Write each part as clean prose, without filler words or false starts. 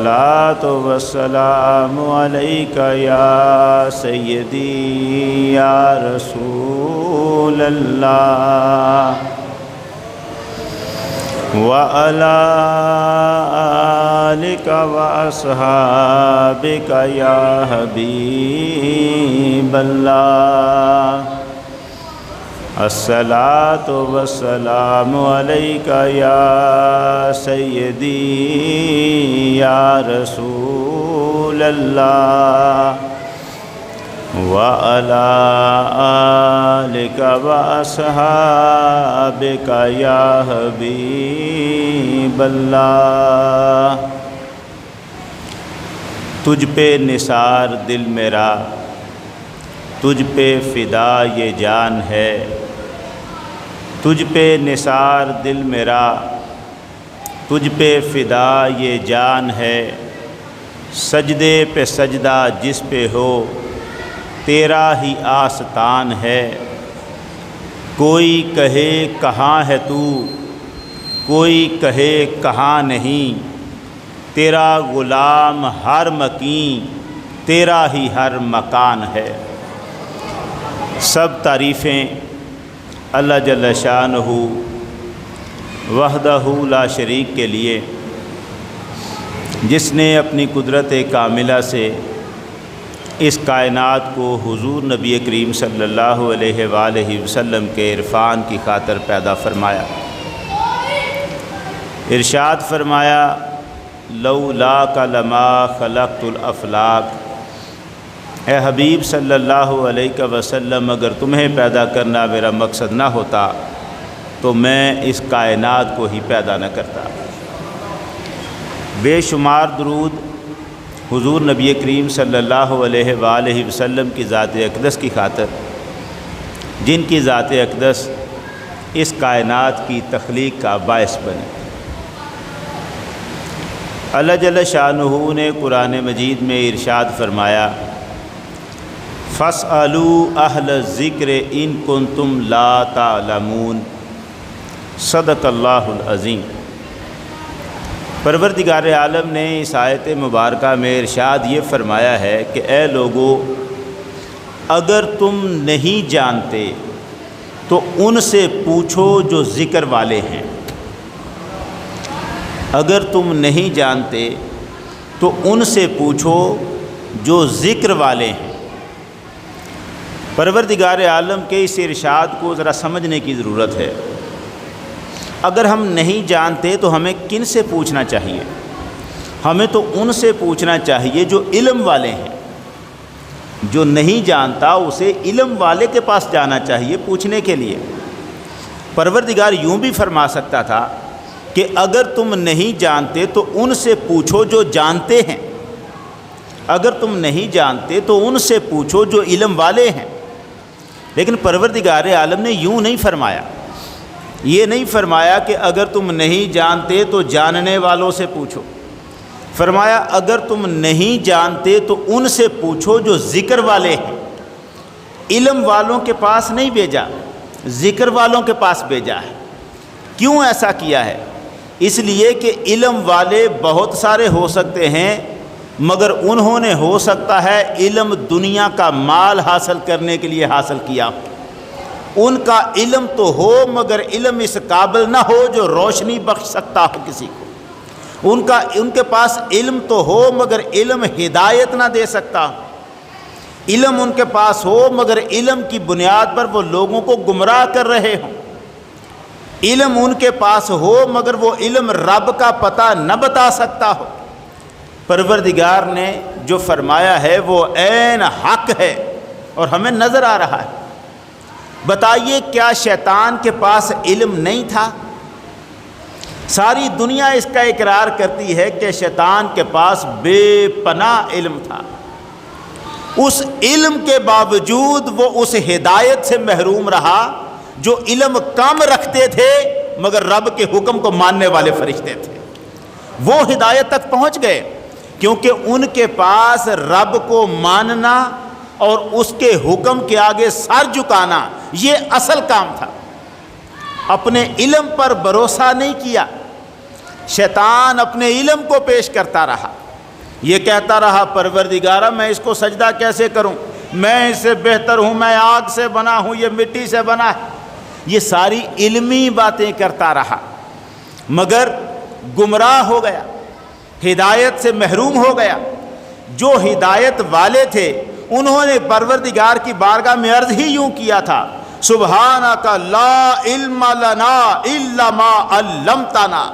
الصلاۃ والسلام علیک یا سیدی یا رسول اللہ وعلی آلک واصحابک یا حبیب اللہ الصلاۃ والسلام علیک یا سیدی یا رسول اللہ وعلی آلک واصحابک یا حبیب اللہ۔ تجھ پہ نثار دل میرا، تجھ پہ فدا یہ جان ہے، تجھ پہ نثار دل میرا، تجھ پہ فدا یہ جان ہے، سجدے پہ سجدہ جس پہ ہو تیرا ہی آستان ہے۔ کوئی کہے کہاں ہے تو، کوئی کہے کہاں نہیں، تیرا غلام ہر مکین تیرا ہی ہر مکان ہے۔ سب تعریفیں اللہ جل شانہ وحدہ لا شریک کے لیے، جس نے اپنی قدرت کاملہ سے اس کائنات کو حضور نبی کریم صلی اللہ علیہ وآلہ وسلم کے عرفان کی خاطر پیدا فرمایا۔ ارشاد فرمایا لولاک لما خلقت الافلاک، اے حبیب صلی اللہ علیہ وسلم اگر تمہیں پیدا کرنا میرا مقصد نہ ہوتا تو میں اس کائنات کو ہی پیدا نہ کرتا۔ بے شمار درود حضور نبی کریم صلی اللہ علیہ وآلہ وسلم کی ذات اقدس کی خاطر، جن کی ذات اقدس اس کائنات کی تخلیق کا باعث بنے۔ اللہ جل شانہ نے قرآن مجید میں ارشاد فرمایا فَاسْأَلُوا أَهْلَ الذِّكْرِ إِن كُنتُمْ لَا تَعْلَمُونَ، صدق اللہ العظیم۔ پروردگار عالم نے اس آیت مبارکہ میں ارشاد یہ فرمایا ہے کہ اے لوگو، اگر تم نہیں جانتے تو ان سے پوچھو جو ذکر والے ہیں۔ اگر تم نہیں جانتے تو ان سے پوچھو جو ذکر والے ہیں۔ پروردگار عالم کے اس ارشاد کو ذرا سمجھنے کی ضرورت ہے۔ اگر ہم نہیں جانتے تو ہمیں کن سے پوچھنا چاہیے؟ ہمیں تو ان سے پوچھنا چاہیے جو علم والے ہیں۔ جو نہیں جانتا اسے علم والے کے پاس جانا چاہیے پوچھنے کے لیے۔ پروردگار یوں بھی فرما سکتا تھا کہ اگر تم نہیں جانتے تو ان سے پوچھو جو جانتے ہیں، اگر تم نہیں جانتے تو ان سے پوچھو جو علم والے ہیں۔ لیکن پروردگار عالم نے یوں نہیں فرمایا، یہ نہیں فرمایا کہ اگر تم نہیں جانتے تو جاننے والوں سے پوچھو۔ فرمایا اگر تم نہیں جانتے تو ان سے پوچھو جو ذکر والے ہیں۔ علم والوں کے پاس نہیں بھیجا، ذکر والوں کے پاس بھیجا ہے۔ کیوں ایسا کیا ہے؟ اس لیے کہ علم والے بہت سارے ہو سکتے ہیں، مگر انہوں نے ہو سکتا ہے علم دنیا کا مال حاصل کرنے کے لیے حاصل کیا۔ ان کا علم تو ہو مگر علم اس قابل نہ ہو جو روشنی بخش سکتا ہو کسی کو۔ ان کے پاس علم تو ہو مگر علم ہدایت نہ دے سکتا۔ علم ان کے پاس ہو مگر علم کی بنیاد پر وہ لوگوں کو گمراہ کر رہے ہوں۔ علم ان کے پاس ہو مگر وہ علم رب کا پتہ نہ بتا سکتا ہو۔ پروردگار نے جو فرمایا ہے وہ عین حق ہے اور ہمیں نظر آ رہا ہے۔ بتائیے کیا شیطان کے پاس علم نہیں تھا؟ ساری دنیا اس کا اقرار کرتی ہے کہ شیطان کے پاس بے پناہ علم تھا، اس علم کے باوجود وہ اس ہدایت سے محروم رہا جو علم کم رکھتے تھے مگر رب کے حکم کو ماننے والے فرشتے تھے۔ وہ ہدایت تک پہنچ گئے کیونکہ ان کے پاس رب کو ماننا اور اس کے حکم کے آگے سر جھکانا یہ اصل کام تھا۔ اپنے علم پر بھروسہ نہیں کیا، شیطان اپنے علم کو پیش کرتا رہا، یہ کہتا رہا پروردگارا میں اس کو سجدہ کیسے کروں، میں اس سے بہتر ہوں، میں آگ سے بنا ہوں، یہ مٹی سے بنا ہے۔ یہ ساری علمی باتیں کرتا رہا مگر گمراہ ہو گیا، ہدایت سے محروم ہو گیا۔ جو ہدایت والے تھے انہوں نے پروردگار کی بارگاہ میں عرض ہی یوں کیا تھا، سبحانک لا علم لنا الا ما علمتنا،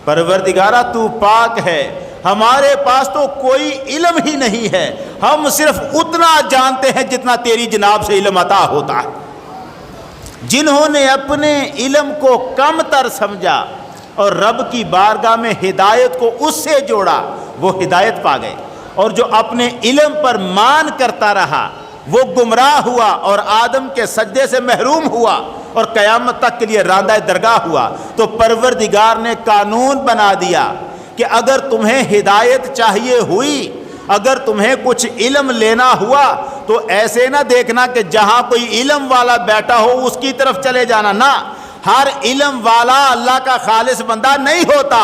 پروردگارا تو پاک ہے، ہمارے پاس تو کوئی علم ہی نہیں ہے، ہم صرف اتنا جانتے ہیں جتنا تیری جناب سے علم عطا ہوتا ہے۔ جنہوں نے اپنے علم کو کم تر سمجھا اور رب کی بارگاہ میں ہدایت کو اس سے جوڑا، وہ ہدایت پا گئے، اور جو اپنے علم پر مان کرتا رہا وہ گمراہ ہوا اور آدم کے سجدے سے محروم ہوا اور قیامت تک کے لیے راندہ درگاہ ہوا۔ تو پروردگار نے قانون بنا دیا کہ اگر تمہیں ہدایت چاہیے ہوئی، اگر تمہیں کچھ علم لینا ہوا تو ایسے نہ دیکھنا کہ جہاں کوئی علم والا بیٹھا ہو اس کی طرف چلے جانا، نہ، ہر علم والا اللہ کا خالص بندہ نہیں ہوتا،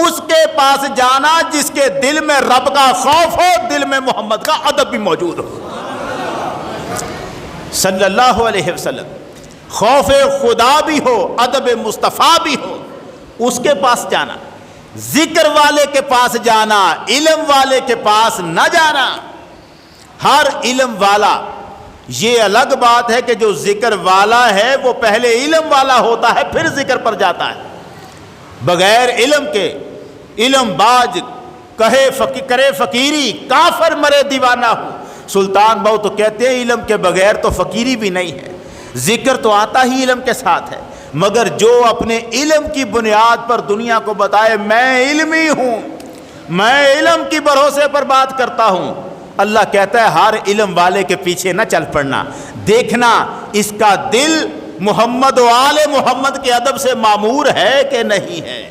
اس کے پاس جانا جس کے دل میں رب کا خوف ہو، دل میں محمد کا ادب بھی موجود ہو صلی اللہ علیہ وسلم، خوف خدا بھی ہو، ادب مصطفیٰ بھی ہو، اس کے پاس جانا، ذکر والے کے پاس جانا، علم والے کے پاس نہ جانا۔ ہر علم والا، یہ الگ بات ہے کہ جو ذکر والا ہے وہ پہلے علم والا ہوتا ہے پھر ذکر پر جاتا ہے۔ بغیر علم کے علم باز کرے فقیری، کافر مرے دیوانہ ہو۔ سلطان بہو تو کہتے ہیں علم کے بغیر تو فقیری بھی نہیں ہے، ذکر تو آتا ہی علم کے ساتھ ہے، مگر جو اپنے علم کی بنیاد پر دنیا کو بتائے میں علمی ہوں، میں علم کی بھروسے پر بات کرتا ہوں، اللہ کہتا ہے ہر علم والے کے پیچھے نہ چل پڑنا، دیکھنا اس کا دل محمد و آل محمد کے ادب سے معمور ہے کہ نہیں ہے۔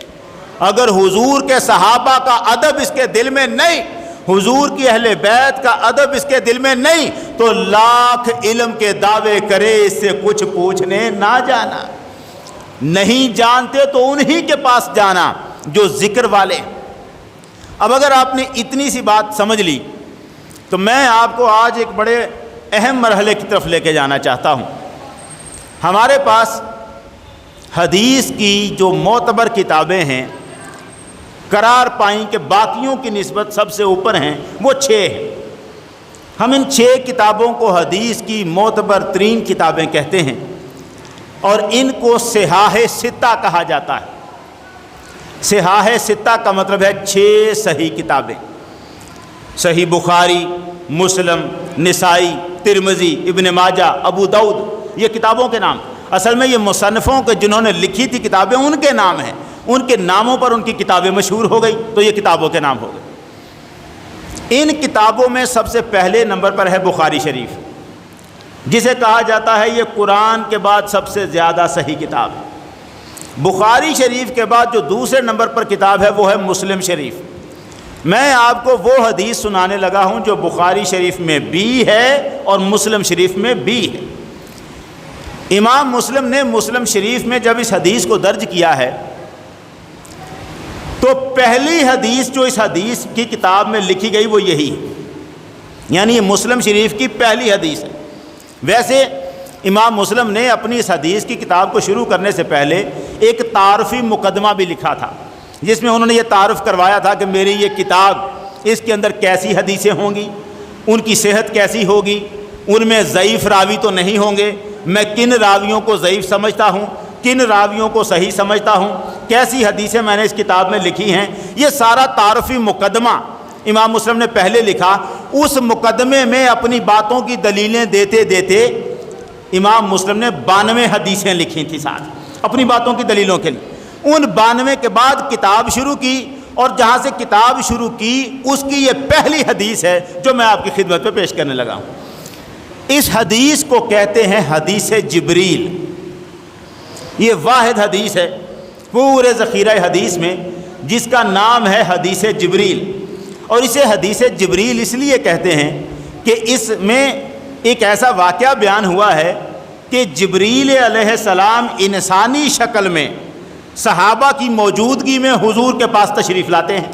اگر حضور کے صحابہ کا ادب اس کے دل میں نہیں، حضور کی اہل بیت کا ادب اس کے دل میں نہیں، تو لاکھ علم کے دعوے کرے اس سے کچھ پوچھنے نہ جانا۔ نہیں جانتے تو انہی کے پاس جانا جو ذکر والے۔ اب اگر آپ نے اتنی سی بات سمجھ لی تو میں آپ کو آج ایک بڑے اہم مرحلے کی طرف لے کے جانا چاہتا ہوں۔ ہمارے پاس حدیث کی جو معتبر کتابیں ہیں قرار پائیں کہ باقیوں کی نسبت سب سے اوپر ہیں، وہ 6 ہیں۔ ہم ان 6 کتابوں کو حدیث کی معتبر ترین کتابیں کہتے ہیں اور ان کو صحاح ستہ کہا جاتا ہے۔ صحاح ستہ کا مطلب ہے 6 صحیح کتابیں، صحیح بخاری، مسلم، نسائی، ترمذی، ابن ماجہ، ابو داؤد، یہ کتابوں کے نام۔ اصل میں یہ مصنفوں کے جنہوں نے لکھی تھی کتابیں ان کے نام ہیں، ان کے ناموں پر ان کی کتابیں مشہور ہو گئی تو یہ کتابوں کے نام ہو گئے۔ ان کتابوں میں سب سے پہلے نمبر پر ہے بخاری شریف، جسے کہا جاتا ہے یہ قرآن کے بعد سب سے زیادہ صحیح کتاب ہے۔ بخاری شریف کے بعد جو دوسرے نمبر پر کتاب ہے وہ ہے مسلم شریف۔ میں آپ کو وہ حدیث سنانے لگا ہوں جو بخاری شریف میں بھی ہے اور مسلم شریف میں بھی ہے۔ امام مسلم نے مسلم شریف میں جب اس حدیث کو درج کیا ہے تو پہلی حدیث جو اس حدیث کی کتاب میں لکھی گئی وہ یہی ہے، یعنی یہ مسلم شریف کی پہلی حدیث ہے۔ ویسے امام مسلم نے اپنی اس حدیث کی کتاب کو شروع کرنے سے پہلے ایک تعارفی مقدمہ بھی لکھا تھا، جس میں انہوں نے یہ تعارف کروایا تھا کہ میری یہ کتاب، اس کے اندر کیسی حدیثیں ہوں گی، ان کی صحت کیسی ہوگی، ان میں ضعیف راوی تو نہیں ہوں گے، میں کن راویوں کو ضعیف سمجھتا ہوں، کن راویوں کو صحیح سمجھتا ہوں، کیسی حدیثیں میں نے اس کتاب میں لکھی ہیں۔ یہ سارا تعارفی مقدمہ امام مسلم نے پہلے لکھا۔ اس مقدمے میں اپنی باتوں کی دلیلیں دیتے دیتے امام مسلم نے 92 حدیثیں لکھی تھیں ساتھ اپنی باتوں کی دلیلوں کے لیے۔ ان 92 کے بعد کتاب شروع کی اور جہاں سے کتاب شروع کی اس کی یہ پہلی حدیث ہے جو میں آپ کی خدمت پہ پیش کرنے لگا ہوں۔ اس حدیث کو کہتے ہیں حدیث جبریل۔ یہ واحد حدیث ہے پورے ذخیرہ حدیث میں جس کا نام ہے حدیث جبریل، اور اسے حدیث جبریل اس لیے کہتے ہیں کہ اس میں ایک ایسا واقعہ بیان ہوا ہے کہ جبریل علیہ السلام انسانی شکل میں صحابہ کی موجودگی میں حضور کے پاس تشریف لاتے ہیں،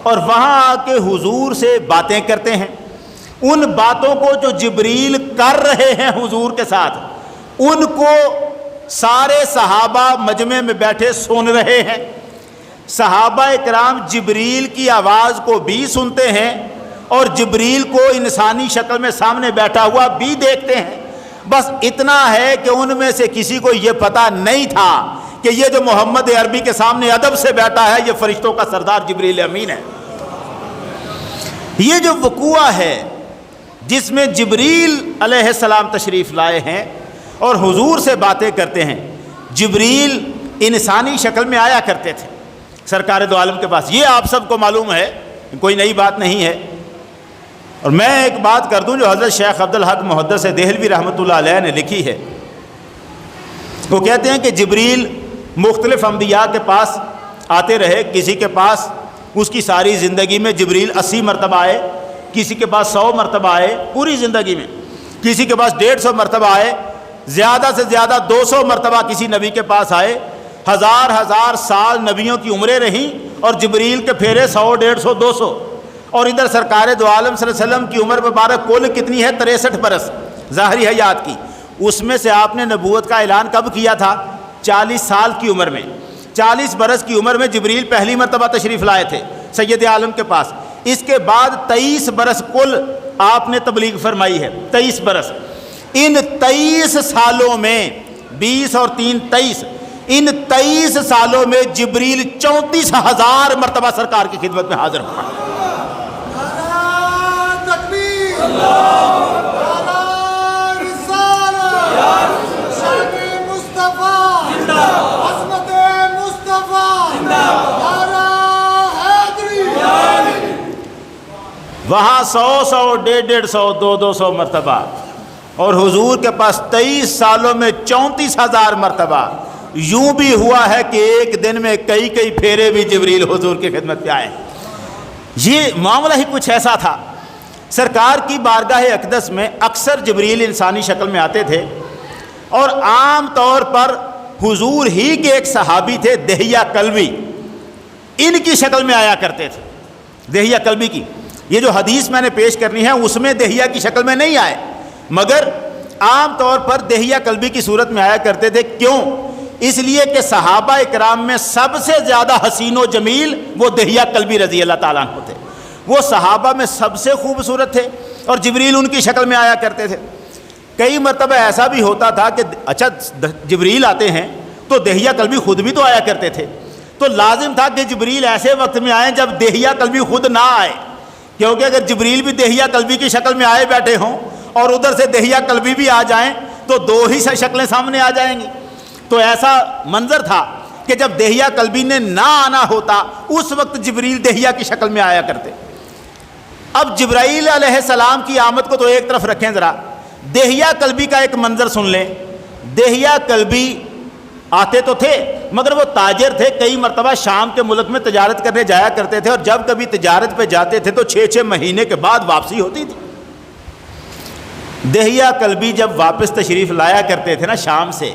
اور وہاں آ کے حضور سے باتیں کرتے ہیں. ان باتوں کو جو جبریل کر رہے ہیں حضور کے ساتھ، ان کو سارے صحابہ مجمع میں بیٹھے سن رہے ہیں. صحابہ کرام جبریل کی آواز کو بھی سنتے ہیں اور جبریل کو انسانی شکل میں سامنے بیٹھا ہوا بھی دیکھتے ہیں. بس اتنا ہے کہ ان میں سے کسی کو یہ پتہ نہیں تھا کہ یہ جو محمد عربی کے سامنے ادب سے بیٹھا ہے یہ فرشتوں کا سردار جبریل امین ہے. یہ جو وقوعہ ہے جس میں جبریل علیہ السلام تشریف لائے ہیں اور حضور سے باتیں کرتے ہیں. جبریل انسانی شکل میں آیا کرتے تھے سرکار دو عالم کے پاس، یہ آپ سب کو معلوم ہے، کوئی نئی بات نہیں ہے. اور میں ایک بات کر دوں جو حضرت شیخ عبدالحق محدث دہلوی رحمۃ اللہ علیہ نے لکھی ہے. وہ کہتے ہیں کہ جبریل مختلف انبیاء کے پاس آتے رہے. کسی کے پاس اس کی ساری زندگی میں جبریل 80 مرتبہ آئے، کسی کے پاس 100 مرتبہ آئے پوری زندگی میں، کسی کے پاس 150 مرتبہ آئے، زیادہ سے زیادہ 200 مرتبہ کسی نبی کے پاس آئے. ہزار سال نبیوں کی عمریں رہیں اور جبریل کے پھیرے 100 150 200. اور ادھر سرکار دو عالم صلی اللہ علیہ وسلم کی عمر مبارک کل کتنی ہے؟ 63 برس ظاہری حیات کی. اس میں سے آپ نے نبوت کا اعلان کب کیا تھا؟ 40 سال کی عمر میں. 40 برس کی عمر میں جبریل پہلی مرتبہ تشریف لائے تھے سید عالم کے پاس. اس کے بعد 23 برس کل آپ نے تبلیغ فرمائی ہے. 23 برس. ان 23 سالوں میں 20 اور 3 23، ان 23 سالوں میں جبریل 34,000 مرتبہ سرکار کی خدمت میں حاضر ہوا. وہاں 100 150 200 مرتبہ، اور حضور کے پاس 23 سالوں میں 34,000 مرتبہ. یوں بھی ہوا ہے کہ ایک دن میں کئی پھیرے بھی جبریل حضور کی خدمت پہ آئے. یہ معاملہ ہی کچھ ایسا تھا. سرکار کی بارگاہ اقدس میں اکثر جبریل انسانی شکل میں آتے تھے، اور عام طور پر حضور ہی کے ایک صحابی تھے دہیہ کلبی، ان کی شکل میں آیا کرتے تھے. دہیہ کلبی کی یہ جو حدیث میں نے پیش کرنی ہے اس میں دہیہ کی شکل میں نہیں آئے، مگر عام طور پر دہیہ کلبی کی صورت میں آیا کرتے تھے. کیوں؟ اس لیے کہ صحابہ اکرام میں سب سے زیادہ حسین و جمیل وہ دہیہ کلبی رضی اللہ تعالیٰ عنہ تھے. وہ صحابہ میں سب سے خوبصورت تھے اور جبریل ان کی شکل میں آیا کرتے تھے. کئی مرتبہ ایسا بھی ہوتا تھا کہ اچھا جبریل آتے ہیں تو دہیہ کلبی خود بھی تو آیا کرتے تھے، تو لازم تھا کہ جبریل ایسے وقت میں آئیں جب دہیہ کلبی خود نہ آئے، کیونکہ اگر جبریل بھی دہیہ کلبی کی شکل میں آئے بیٹھے ہوں اور ادھر سے دہیہ کلبی بھی آ جائیں تو دو ہی شکلیں سامنے آ جائیں گی. تو ایسا منظر تھا کہ جب دہیہ کلبی نے نہ آنا ہوتا اس وقت جبریل دہیہ کی شکل میں آیا کرتے. اب جبرائیل علیہ السلام کی آمد کو تو ایک طرف رکھیں، ذرا دہیہ کلبی کا ایک منظر سن لیں. دہیہ کلبی آتے تو تھے مگر وہ تاجر تھے، کئی مرتبہ شام کے ملک میں تجارت کرنے جایا کرتے تھے، اور جب کبھی تجارت پہ جاتے تھے تو 6 مہینے کے بعد واپسی ہوتی تھی. دہیہ کلبی جب واپس تشریف لایا کرتے تھے نا شام سے،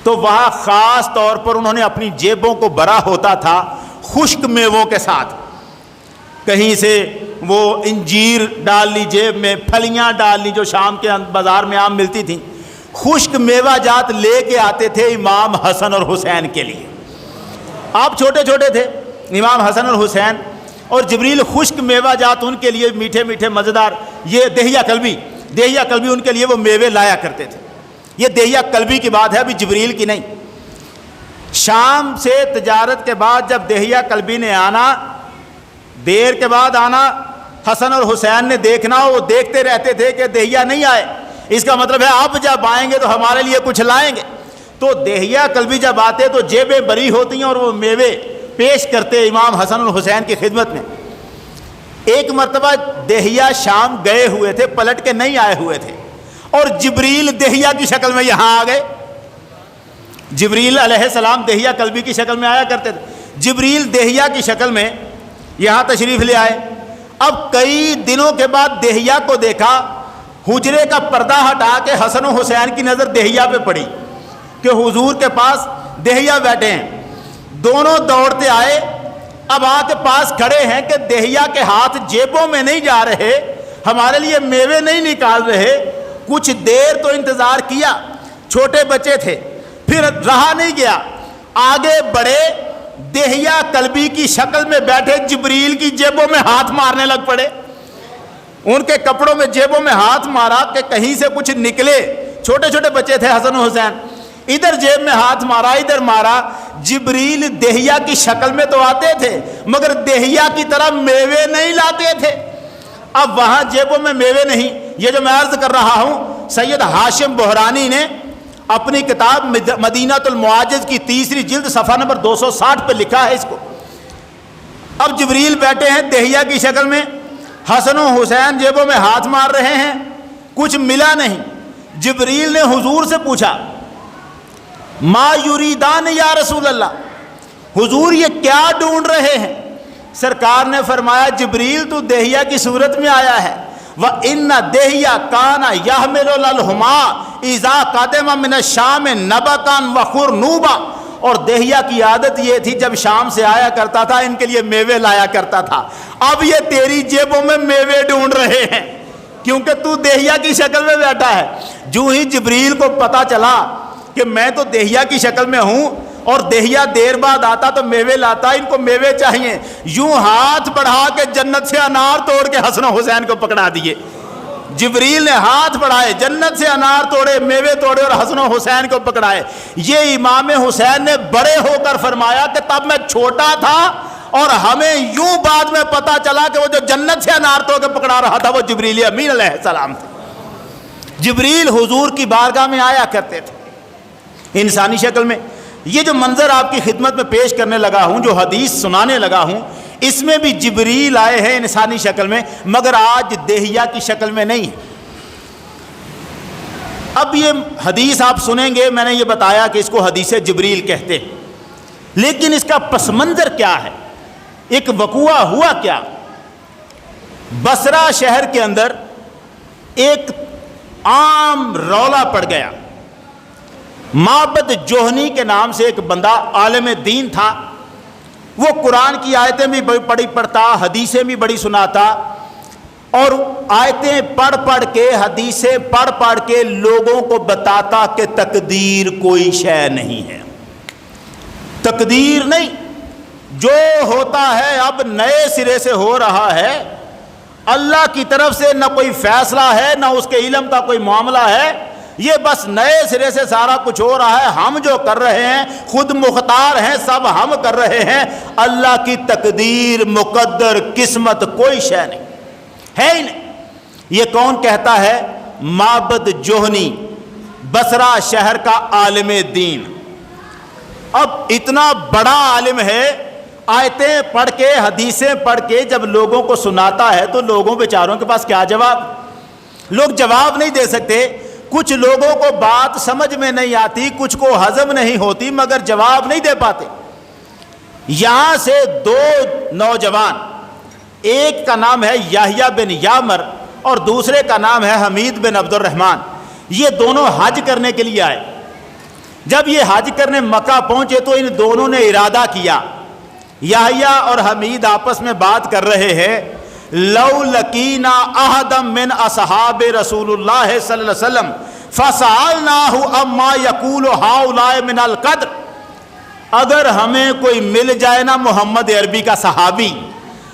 تو وہاں خاص طور پر انہوں نے اپنی جیبوں کو بھرا ہوتا تھا خشک میووں کے ساتھ. کہیں سے وہ انجیر ڈال لی جیب میں، پھلیاں ڈال لی جو شام کے بازار میں عام ملتی تھیں. خشک میوہ جات لے کے آتے تھے امام حسن اور حسین کے لیے. آپ چھوٹے چھوٹے تھے امام حسن اور حسین، اور جبریل خشک میوہ جات ان کے لیے میٹھے میٹھے مزیدار، یہ دہیہ کلبی ان کے لیے وہ میوے لایا کرتے تھے. یہ دہیہ کلبی کی بات ہے، ابھی جبریل کی نہیں. شام سے تجارت کے بعد جب دہیہ کلبی نے آنا، دیر کے بعد آنا، حسن اور حسین نے دیکھنا، وہ دیکھتے رہتے تھے کہ دہیہ نہیں آئے، اس کا مطلب ہے اب جب آئیں گے تو ہمارے لیے کچھ لائیں گے. تو دہیہ کلبی جب آتے تو جیبیں بری ہوتی ہیں اور وہ میوے پیش کرتے امام حسن اور حسین کی خدمت میں. ایک مرتبہ دہیہ شام گئے ہوئے تھے، پلٹ کے نہیں آئے ہوئے تھے، اور جبریل دہیہ کی شکل میں یہاں آ گئے. جبریل علیہ السلام دہیہ کلبی کی شکل میں آیا کرتے تھے، جبریل دہیہ کی شکل میں یہاں تشریف لے آئے. اب کئی دنوں کے بعد دہیہ کو دیکھا، حجرے کا پردہ ہٹا کے حسن و حسین کی نظر دہیہ پہ پڑی کہ حضور کے پاس دہیہ بیٹھے ہیں. دونوں دوڑتے آئے، اب آ کے پاس کھڑے ہیں کہ دہیا کے ہاتھ جیبوں میں نہیں جا رہے، ہمارے لیے میوے نہیں نکال رہے۔ کچھ دیر تو انتظار کیا، چھوٹے بچے تھے، پھر رہا نہیں گیا، آگے بڑھے، دہیا کلبی کی شکل میں بیٹھے جبریل کی جیبوں میں ہاتھ مارنے لگ پڑے۔ ان کے کپڑوں میں جیبوں میں ہاتھ مارا کہ کہیں سے کچھ نکلے۔ چھوٹے چھوٹے بچے تھے حسن و حسین، ادھر جیب میں ہاتھ مارا، ادھر مارا۔ جبریل دہیا کی شکل میں تو آتے تھے مگر دہیا کی طرح میوے نہیں لاتے تھے۔ اب وہاں جیبوں میں میوے نہیں۔ یہ جو میں عرض کر رہا ہوں، سید ہاشم بحرانی نے اپنی کتاب مدینۃ المعاجز کی 3 جلد صفحہ نمبر 260 پہ لکھا ہے اس کو۔ اب جبریل بیٹھے ہیں دہیا کی شکل میں، حسن و حسین جیبوں میں ہاتھ مار رہے ہیں، کچھ ملا نہیں۔ جبریل نے حضور سے پوچھا، ما یریدان یا رسول اللہ، حضور یہ کیا ڈھونڈ رہے ہیں؟ سرکار نے فرمایا، جبریل تو دہیا کی صورت میں آیا ہے، وَإِنَّ دَهْيَا كَانَ يَحْمِلُ الْحُمَا إِذَا قَدِمَ مِنَ الشَّامِ نَبَتًا وَخُرْنُوبًا، اور دہیا کی عادت یہ تھی جب شام سے آیا کرتا تھا ان کے لیے میوے لایا کرتا تھا۔ اب یہ تیری جیبوں میں میوے ڈھونڈ رہے ہیں کیونکہ تو دہیا کی شکل میں بیٹھا ہے۔ جو ہی جبریل کو پتا چلا کہ میں تو دہیا کی شکل میں ہوں اور دہیا دیر بعد آتا تو میوے لاتا، ان کو میوے چاہیے، یوں ہاتھ بڑھا کے جنت سے انار توڑ کے حسن و حسین کو پکڑا دیے۔ جبریل نے ہاتھ بڑھائے، جنت سے انار توڑے، میوے توڑے اور حسن و حسین کو پکڑائے۔ یہ امام حسین نے بڑے ہو کر فرمایا کہ تب میں چھوٹا تھا اور ہمیں یوں بعد میں پتا چلا کہ وہ جو جنت سے انار توڑ کے پکڑا رہا تھا وہ جبریل امین علیہ السلام تھے۔ جبریل حضور کی بارگاہ میں آیا کرتے تھے انسانی شکل میں۔ یہ جو منظر آپ کی خدمت میں پیش کرنے لگا ہوں، جو حدیث سنانے لگا ہوں، اس میں بھی جبریل آئے ہیں انسانی شکل میں، مگر آج دہیا کی شکل میں نہیں ہے۔ اب یہ حدیث آپ سنیں گے، میں نے یہ بتایا کہ اس کو حدیث جبریل کہتے ہیں، لیکن اس کا پس منظر کیا ہے، ایک وقوعہ ہوا کیا؟ بصرہ شہر کے اندر ایک عام رولا پڑ گیا۔ معبد جوہنی کے نام سے ایک بندہ عالم دین تھا، وہ قرآن کی آیتیں بھی بڑی پڑھتا، حدیثیں بھی بڑی سناتا، اور آیتیں پڑھ پڑھ کے، حدیثیں پڑھ پڑھ کے لوگوں کو بتاتا کہ تقدیر کوئی شے نہیں ہے، تقدیر نہیں، جو ہوتا ہے اب نئے سرے سے ہو رہا ہے، اللہ کی طرف سے نہ کوئی فیصلہ ہے نہ اس کے علم کا کوئی معاملہ ہے، یہ بس نئے سرے سے سارا کچھ ہو رہا ہے، ہم جو کر رہے ہیں خود مختار ہیں، سب ہم کر رہے ہیں، اللہ کی تقدیر، مقدر، قسمت کوئی شے نہیں ہے ہی نہیں۔ یہ کون کہتا ہے؟ معبد جوہنی، بصرہ شہر کا عالم دین۔ اب اتنا بڑا عالم ہے، آیتیں پڑھ کے، حدیثیں پڑھ کے جب لوگوں کو سناتا ہے تو لوگوں بیچاروں کے پاس کیا جواب؟ لوگ جواب نہیں دے سکتے۔ کچھ لوگوں کو بات سمجھ میں نہیں آتی، کچھ کو ہضم نہیں ہوتی، مگر جواب نہیں دے پاتے۔ یہاں سے 2 نوجوان، ایک کا نام ہے یحییٰ بن یامر اور دوسرے کا نام ہے حمید بن عبد الرحمن، یہ دونوں حج کرنے کے لیے آئے۔ جب یہ حج کرنے مکہ پہنچے تو ان دونوں نے ارادہ کیا، یحییٰ اور حمید آپس میں بات کر رہے ہیں، لو لقینا احدا من اصحاب رسول اللہ صلی اللہ علیہ وسلم فسألناہ اما یقول ہؤلاء من القدر، اگر ہمیں کوئی مل جائے نا محمد عربی کا صحابی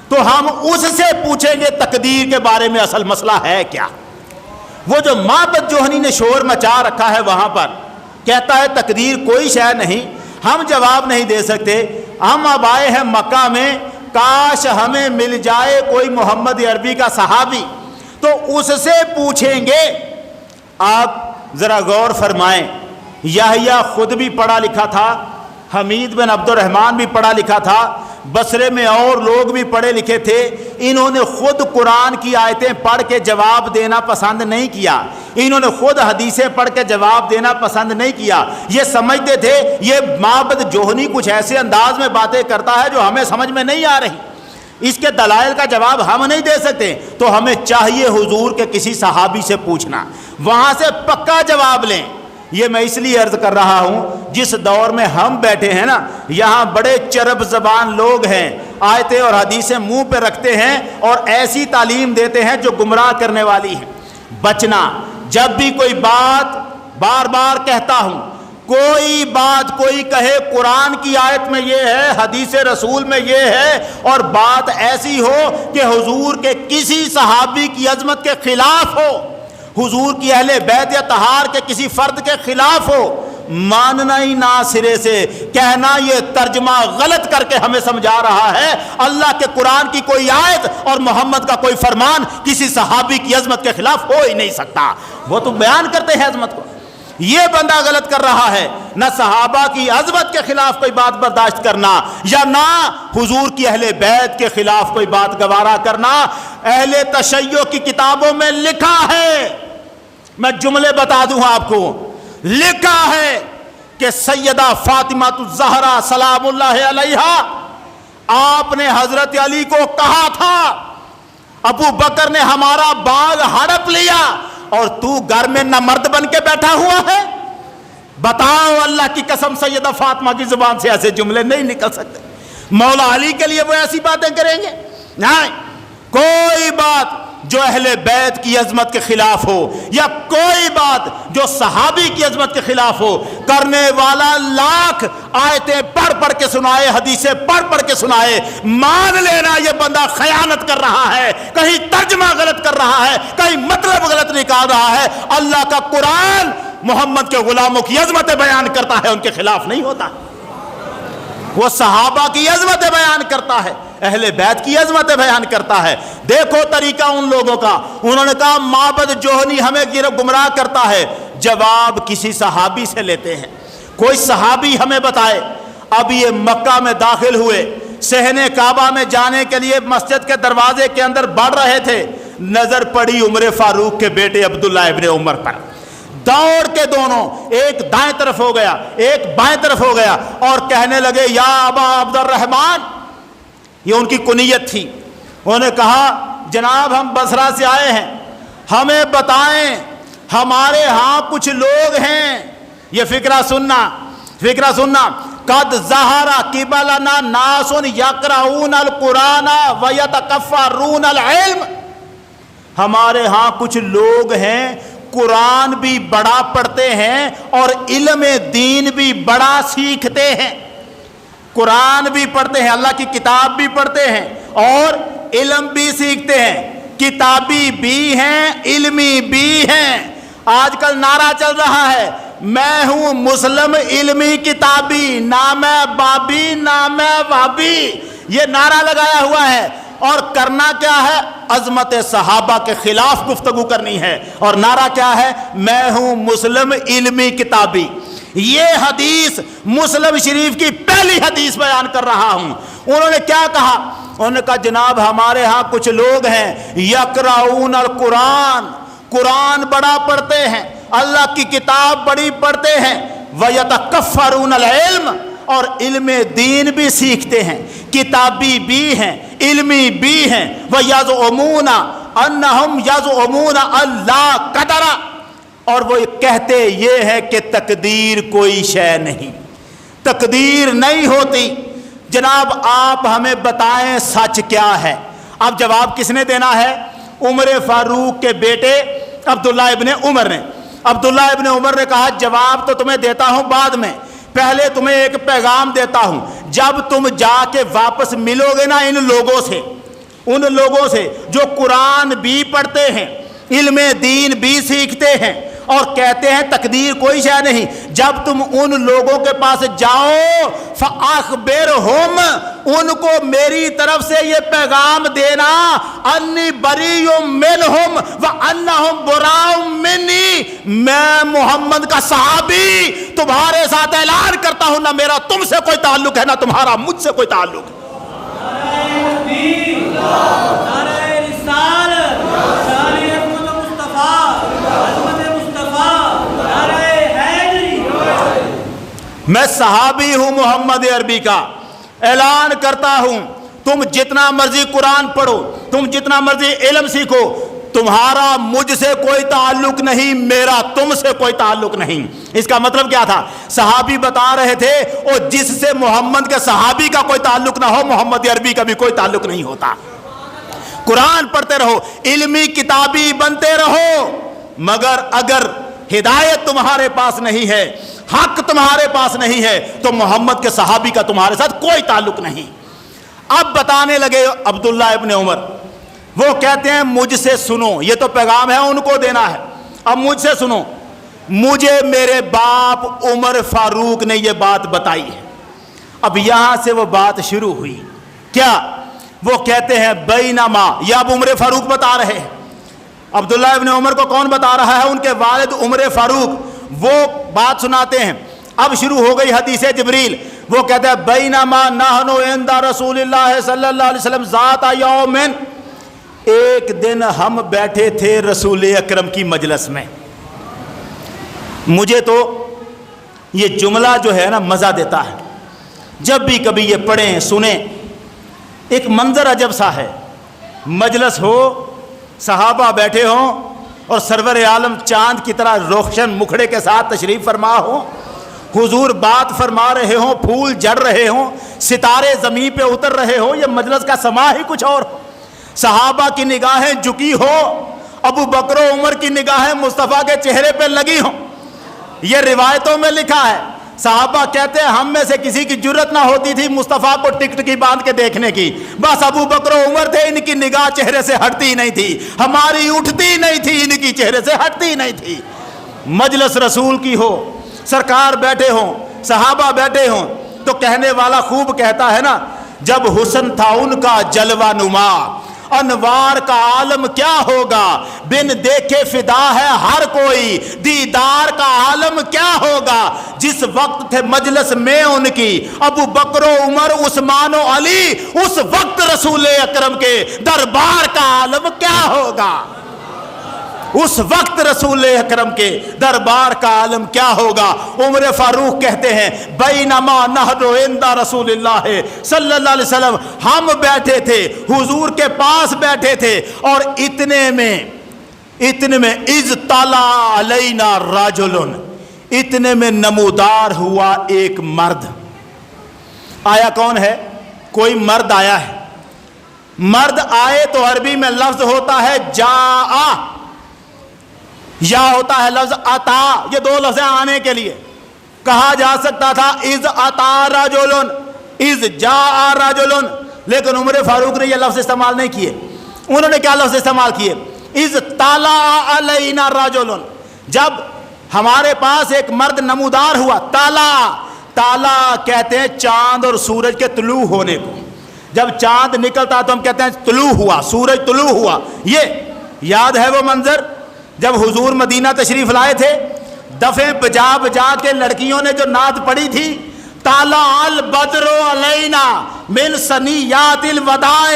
تو ہم اس سے پوچھیں گے تقدیر کے بارے میں اصل مسئلہ ہے کیا۔ وہ جو معبد جوہنی نے شور مچا رکھا ہے وہاں پر، کہتا ہے تقدیر کوئی شے نہیں، ہم جواب نہیں دے سکتے، ہم اب آئے ہیں مکہ میں، کاش ہمیں مل جائے کوئی محمد عربی کا صحابی تو اس سے پوچھیں گے۔ آپ ذرا غور فرمائیں، یحییٰ خود بھی پڑھا لکھا تھا، حمید بن عبد الرحمن بھی پڑھا لکھا تھا، بصرے میں اور لوگ بھی پڑھے لکھے تھے، انہوں نے خود قرآن کی آیتیں پڑھ کے جواب دینا پسند نہیں کیا، انہوں نے خود حدیثیں پڑھ کے جواب دینا پسند نہیں کیا۔ یہ سمجھتے تھے یہ معبد جوہنی کچھ ایسے انداز میں باتیں کرتا ہے جو ہمیں سمجھ میں نہیں آ رہی، اس کے دلائل کا جواب ہم نہیں دے سکتے، تو ہمیں چاہیے حضور کے کسی صحابی سے پوچھنا، وہاں سے پکا جواب لیں۔ یہ میں اس لیے عرض کر رہا ہوں، جس دور میں ہم بیٹھے ہیں نا، یہاں بڑے چرب زبان لوگ ہیں، آیتیں اور حدیثیں منہ پہ رکھتے ہیں اور ایسی تعلیم دیتے ہیں جو گمراہ کرنے والی ہے۔ بچنا، جب بھی کوئی بات، بار بار کہتا ہوں، کوئی بات کوئی کہے قرآن کی آیت میں یہ ہے، حدیث رسول میں یہ ہے، اور بات ایسی ہو کہ حضور کے کسی صحابی کی عظمت کے خلاف ہو، حضور کی اہل بیت یا طہار کے کسی فرد کے خلاف ہو، ماننا ہی نہ سرے سے، کہنا یہ ترجمہ غلط کر کے ہمیں سمجھا رہا ہے۔ اللہ کے قرآن کی کوئی آیت اور محمد کا کوئی فرمان کسی صحابی کی عظمت کے خلاف ہو ہی نہیں سکتا۔ وہ تو بیان کرتے ہیں عظمت کو، یہ بندہ غلط کر رہا ہے۔ نہ صحابہ کی عظمت کے خلاف کوئی بات برداشت کرنا، یا نہ حضور کی اہل بیت کے خلاف کوئی بات گوارا کرنا۔ اہل تشیع کی کتابوں میں لکھا ہے، میں جملے بتا دوں آپ کو، لکھا ہے کہ سیدہ فاطمہ الزہرا سلام اللہ علیہا، آپ نے حضرت علی کو کہا تھا ابو بکر نے ہمارا باغ ہڑپ لیا اور تو گھر میں نہ مرد بن کے بیٹھا ہوا ہے۔ بتاؤ، اللہ کی قسم سیدہ فاطمہ کی زبان سے ایسے جملے نہیں نکل سکتے۔ مولا علی کے لیے وہ ایسی باتیں کریں گے؟ نہیں۔ کوئی بات جو اہل بیت کی عظمت کے خلاف ہو، یا کوئی بات جو صحابی کی عظمت کے خلاف ہو، کرنے والا لاکھ آیتیں پڑھ پڑھ کے سنائے، حدیثیں پڑھ پڑھ کے سنائے، مان لینا یہ بندہ خیانت کر رہا ہے، کہیں ترجمہ غلط کر رہا ہے، کہیں مطلب غلط نکال رہا ہے۔ اللہ کا قرآن محمد کے غلاموں کی عظمتیں بیان کرتا ہے، ان کے خلاف نہیں ہوتا۔ وہ صحابہ کی عظمتیں بیان کرتا ہے، اہل بیت کی عظمتیں بیان کرتا ہے۔ دیکھو طریقہ ان لوگوں کا، انہوں نے کہا معبد جوہنی ہمیں گمراہ کرتا ہے۔ جواب کسی صحابی سے لیتے ہیں، کوئی صحابی ہمیں بتائے۔ اب یہ مکہ میں داخل ہوئے، صحن کعبہ میں جانے کے لیے مسجد کے دروازے کے اندر بڑھ رہے تھے، نظر پڑی عمر فاروق کے بیٹے عبداللہ ابن عمر پر۔ دوڑ کے دونوں، ایک دائیں طرف ہو گیا، ایک بائیں طرف ہو گیا، اور کہنے لگے یا ابا عبد الرحمن، یہ ان کی کنیت تھی۔ انہوں نے کہا جناب ہم بصرہ سے آئے ہیں، ہمیں بتائیں ہمارے ہاں کچھ لوگ ہیں، یہ فقرہ سننا، قد ظہر قبلنا ناس یقرؤون القرآن ویتکفرون العلم، ہمارے ہاں کچھ لوگ ہیں قرآن بھی بڑا پڑھتے ہیں اور علم دین بھی بڑا سیکھتے ہیں۔ قرآن بھی پڑھتے ہیں، اللہ کی کتاب بھی پڑھتے ہیں اور علم بھی سیکھتے ہیں، کتابی بھی ہیں، علمی بھی ہیں۔ آج کل نعرہ چل رہا ہے میں ہوں مسلم علمی کتابی، نہ میں بابی نہ میں وابی، یہ نعرہ لگایا ہوا ہے، اور کرنا کیا ہے؟ عظمت صحابہ کے خلاف گفتگو کرنی ہے، اور نعرہ کیا ہے؟ میں ہوں مسلم علمی کتابی۔ یہ حدیث مسلم شریف کی پہلی حدیث بیان کر رہا ہوں۔ انہوں نے کیا کہا؟ انہوں نے کہا جناب ہمارے ہاں کچھ لوگ ہیں یقرؤون القرآن، قرآن بڑا پڑھتے ہیں، اللہ کی کتاب بڑی پڑھتے ہیں، ویتکفرون العلم، اور علم دین بھی سیکھتے ہیں، کتابی بھی ہیں، علمی بھی ہیں، وَيَزْعُمُونَ أَنَّهُمْ يَزْعُمُونَ اللَّهَ قَدَرَ، اور وہ کہتے یہ ہے کہ تقدیر کوئی شے نہیں، تقدیر نہیں ہوتی۔ جناب آپ ہمیں بتائیں سچ کیا ہے؟ اب جواب کس نے دینا ہے؟ عمر فاروق کے بیٹے عبداللہ ابن عمر نے۔ عبداللہ ابن عمر نے کہا جواب تو تمہیں دیتا ہوں بعد میں، پہلے تمہیں ایک پیغام دیتا ہوں، جب تم جا کے واپس ملو گے نا ان لوگوں سے جو قرآن بھی پڑھتے ہیں، علم دین بھی سیکھتے ہیں اور کہتے ہیں تقدیر کوئی شے نہیں، جب تم ان لوگوں کے پاس جاؤ فَأَخْبِرْهُمْ، ان کو میری طرف سے یہ پیغام دینا انی بریء منہم وانہم براء منی، میں محمد کا صحابی تمہارے ساتھ اعلان کرتا ہوں، نہ میرا تم سے کوئی تعلق ہے نہ تمہارا مجھ سے کوئی تعلق ہے۔ میں صحابی ہوں محمد عربی کا، اعلان کرتا ہوں تم جتنا مرضی قرآن پڑھو، تم جتنا مرضی علم سیکھو، تمہارا مجھ سے کوئی تعلق نہیں، میرا تم سے کوئی تعلق نہیں۔ اس کا مطلب کیا تھا؟ صحابی بتا رہے تھے اور جس سے محمد کے صحابی کا کوئی تعلق نہ ہو، محمد عربی کا بھی کوئی تعلق نہیں ہوتا۔ قرآن پڑھتے رہو، علمی کتابی بنتے رہو، مگر اگر ہدایت تمہارے پاس نہیں ہے، حق تمہارے پاس نہیں ہے، تو محمد کے صحابی کا تمہارے ساتھ کوئی تعلق نہیں۔ اب بتانے لگے عبداللہ ابن عمر، وہ کہتے ہیں مجھ سے سنو، یہ تو پیغام ہے ان کو دینا ہے، اب مجھ سے سنو، مجھے میرے باپ عمر فاروق نے یہ بات بتائی ہے۔ اب یہاں سے وہ بات شروع ہوئی، کیا؟ وہ کہتے ہیں بینما، یہ اب عمر فاروق بتا رہے ہیں۔ عبداللہ ابن عمر کو کون بتا رہا ہے؟ ان کے والد عمر فاروق، وہ بات سناتے ہیں۔ اب شروع ہو گئی حدیث جبریل، وہ کہتے ہیں بینما نحن عند رسول اللہ صلی اللہ علیہ وسلم ذات یوم، ایک دن ہم بیٹھے تھے رسول اکرم کی مجلس میں۔ مجھے تو یہ جملہ جو ہے نا مزہ دیتا ہے، جب بھی کبھی یہ پڑھیں سنیں، ایک منظر عجب سا ہے۔ مجلس ہو، صحابہ بیٹھے ہوں اور سرور عالم چاند کی طرح روشن مکھڑے کے ساتھ تشریف فرما ہو، حضور بات فرما رہے ہوں، پھول جڑ رہے ہوں، ستارے زمین پہ اتر رہے ہوں، یہ مجلس کا سما ہی کچھ اور ہو۔ صحابہ کی نگاہیں جھکی ہو، ابو بکر و عمر کی نگاہیں مصطفیٰ کے چہرے پہ لگی ہوں۔ یہ روایتوں میں لکھا ہے، صحابہ کہتے ہیں ہم میں سے کسی کی جرت نہ ہوتی تھی مصطفیٰ کو ٹکٹ کی باندھ کے دیکھنے کی، بس ابو بکر و عمر تھے، ان کی نگاہ چہرے سے ہٹتی نہیں تھی، ہماری اٹھتی نہیں تھی، ان کی چہرے سے ہٹتی نہیں تھی۔ مجلس رسول کی ہو، سرکار بیٹھے ہوں، صحابہ بیٹھے ہوں، تو کہنے والا خوب کہتا ہے نا، جب حسن تھا ان کا جلوہ نما، انوار کا عالم کیا ہوگا، بن دیکھے فدا ہے ہر کوئی، دیدار کا عالم کیا ہوگا۔ جس وقت تھے مجلس میں ان کی ابو بکر و عمر عثمان و علی، اس وقت رسول اکرم کے دربار کا عالم کیا ہوگا، اس وقت رسول اکرم کے دربار کا عالم کیا ہوگا۔ عمر فاروق کہتے ہیں بینما نحن عند رسول اللہ صلی اللہ علیہ وسلم، ہم بیٹھے تھے، حضور کے پاس بیٹھے تھے، اور اتنے میں اذ طلع علینا رجل، اتنے میں نمودار ہوا ایک مرد۔ آیا کون ہے؟ کوئی مرد آیا ہے۔ مرد آئے تو عربی میں لفظ ہوتا ہے جاء، یا ہوتا ہے لفظ اتا، یہ دو لفظ آنے کے لیے کہا جا سکتا تھا اذ اتا رجل، اذ جاء رجل، لیکن عمر فاروق نے یہ لفظ استعمال نہیں کیے۔ انہوں نے کیا لفظ استعمال کیے؟ اذ طلع علینا رجل، جب ہمارے پاس ایک مرد نمودار ہوا۔ طلع کہتے ہیں چاند اور سورج کے طلوع ہونے کو، جب چاند نکلتا تو ہم کہتے ہیں طلوع ہوا، سورج طلوع ہوا۔ یہ یاد ہے وہ منظر جب حضور مدینہ تشریف لائے تھے، دفیں بجا بجا کے لڑکیوں نے جو نعت پڑھی تھی، طلع البدر علینا من ثنیات الوداع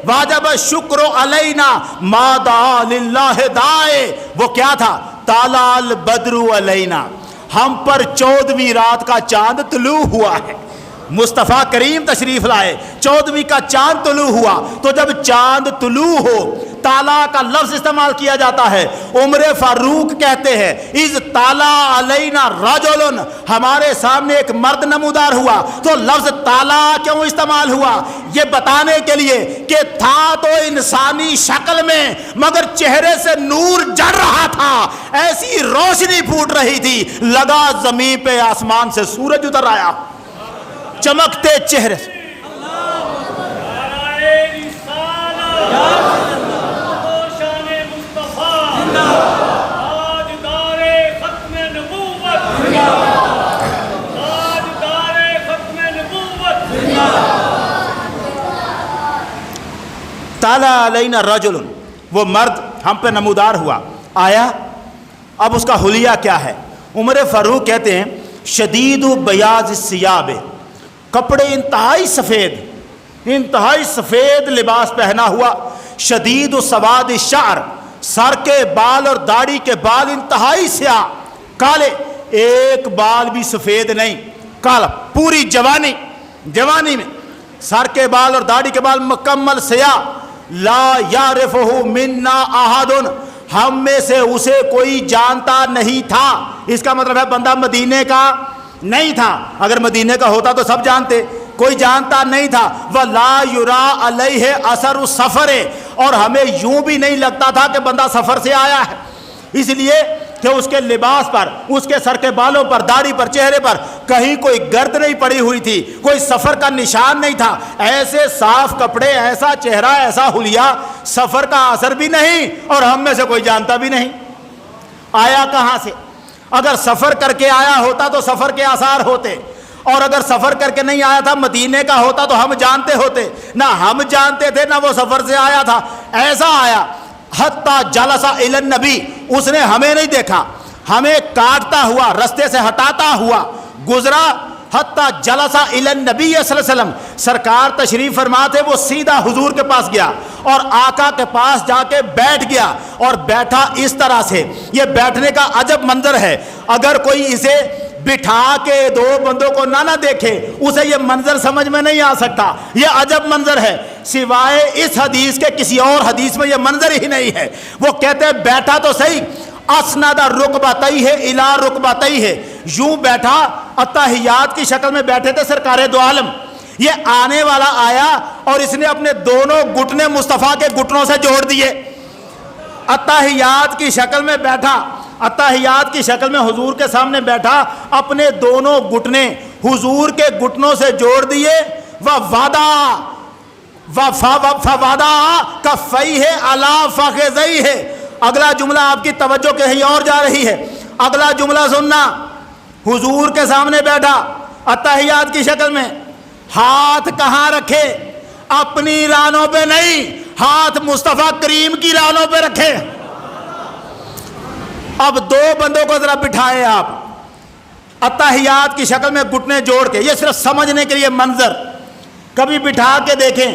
واجب الشکر علینا ما دعا للہ داع، وہ کیا تھا؟ طلع البدر علینا، ہم پر 14ویں رات کا چاند طلوع ہوا ہے۔ مصطفیٰ کریم تشریف لائے، 14ویں کا چاند طلوع ہوا، تو جب چاند طلوع ہو، طلع کا لفظ استعمال کیا جاتا ہے۔ عمر فاروق کہتے ہیں اذ طلع علینا رجل، ہمارے سامنے ایک مرد نمودار ہوا، تو لفظ طلع کیوں استعمال ہوا؟ یہ بتانے کے لیے کہ تھا تو انسانی شکل میں، مگر چہرے سے نور جڑ رہا تھا، ایسی روشنی پھوٹ رہی تھی، لگا زمین پہ آسمان سے سورج اتر آیا چمکتے چہرے سے۔ طلع علینا رجل، وہ مرد ہم پہ نمودار ہوا، آیا۔ اب اس کا حلیہ کیا ہے؟ عمر فاروق کہتے ہیں شدید بیاض الثیاب، کپڑے انتہائی سفید لباس پہنا ہوا، شدید سواد الشعر، سر کے بال اور داڑھی کے بال انتہائی سیاہ کالے، ایک بال بھی سفید نہیں، کالا، پوری جوانی میں سر کے بال اور داڑھی کے بال مکمل سیاہ، لا یعرفہ منا احد، ہم میں سے اسے کوئی جانتا نہیں تھا. اس کا مطلب ہے بندہ مدینے کا نہیں تھا. اگر مدینے کا ہوتا تو سب جانتے، کوئی جانتا نہیں تھا. وَلَا يُرَا عَلَيْهِ أَثَرُ السَّفَرِ، اور ہمیں یوں بھی نہیں لگتا تھا کہ بندہ سفر سے آیا ہے، اس لیے کہ اس کے لباس پر، اس کے سر کے بالوں پر، داڑھی پر، چہرے پر کہیں کوئی گرد نہیں پڑی ہوئی تھی، کوئی سفر کا نشان نہیں تھا. ایسے صاف کپڑے، ایسا چہرہ، ایسا حلیہ، سفر کا اثر بھی نہیں، اور ہم میں سے کوئی جانتا بھی نہیں. آیا کہاں سے؟ اگر سفر کر کے آیا ہوتا تو سفر کے آثار ہوتے، اور اگر سفر کر کے نہیں آیا تھا، مدینے کا ہوتا تو ہم جانتے ہوتے. نہ ہم جانتے تھے، نہ وہ سفر سے آیا تھا. ایسا آیا حتیٰ جلس الی النبی، اس نے ہمیں نہیں دیکھا، ہمیں کاٹتا ہوا، رستے سے ہٹاتا ہوا گزرا. حتیٰ جلس الی النبی صلی اللہ علیہ وسلم، سرکار تشریف فرما تھے، وہ سیدھا حضور کے پاس گیا اور آقا کے پاس جا کے بیٹھ گیا. اور بیٹھا اس طرح سے، یہ بیٹھنے کا عجب منظر ہے. اگر کوئی اسے بٹھا کے دو بندوں کو نہ دیکھے، اسے یہ منظر سمجھ میں نہیں آ سکتا. یہ عجب منظر ہے، سوائے اس حدیث کے کسی اور حدیث میں یہ منظر ہی نہیں ہے. وہ کہتے ہیں بیٹھا تو صحیح، اسند رکبتیہ الی رکبتیہ، یوں بیٹھا، اتحیات کی شکل میں بیٹھے تھے سرکار دو عالم. یہ آنے والا آیا اور اس نے اپنے دونوں گھٹنے مصطفیٰ کے گھٹنوں سے جوڑ دیے. اتحیات کی شکل میں بیٹھا، اتحیات کی شکل میں حضور کے سامنے بیٹھا، اپنے دونوں گھٹنے حضور کے گھٹنوں سے جوڑ دیے. فوضع کفیہ علی فخذیہ. اگلا جملہ آپ کی توجہ کہیں اور جا رہی ہے. اگلا جملہ سننا، حضور کے سامنے بیٹھا اتحیات کی شکل میں، ہاتھ کہاں رکھے؟ اپنی رانوں پہ نہیں، ہاتھ مصطفیٰ کریم کی رانوں پہ رکھے. اب دو بندوں کو ذرا بٹھائے آپ اتحیات کی شکل میں گھٹنے جوڑ کے، یہ صرف سمجھنے کے لیے منظر. کبھی بٹھا کے دیکھیں،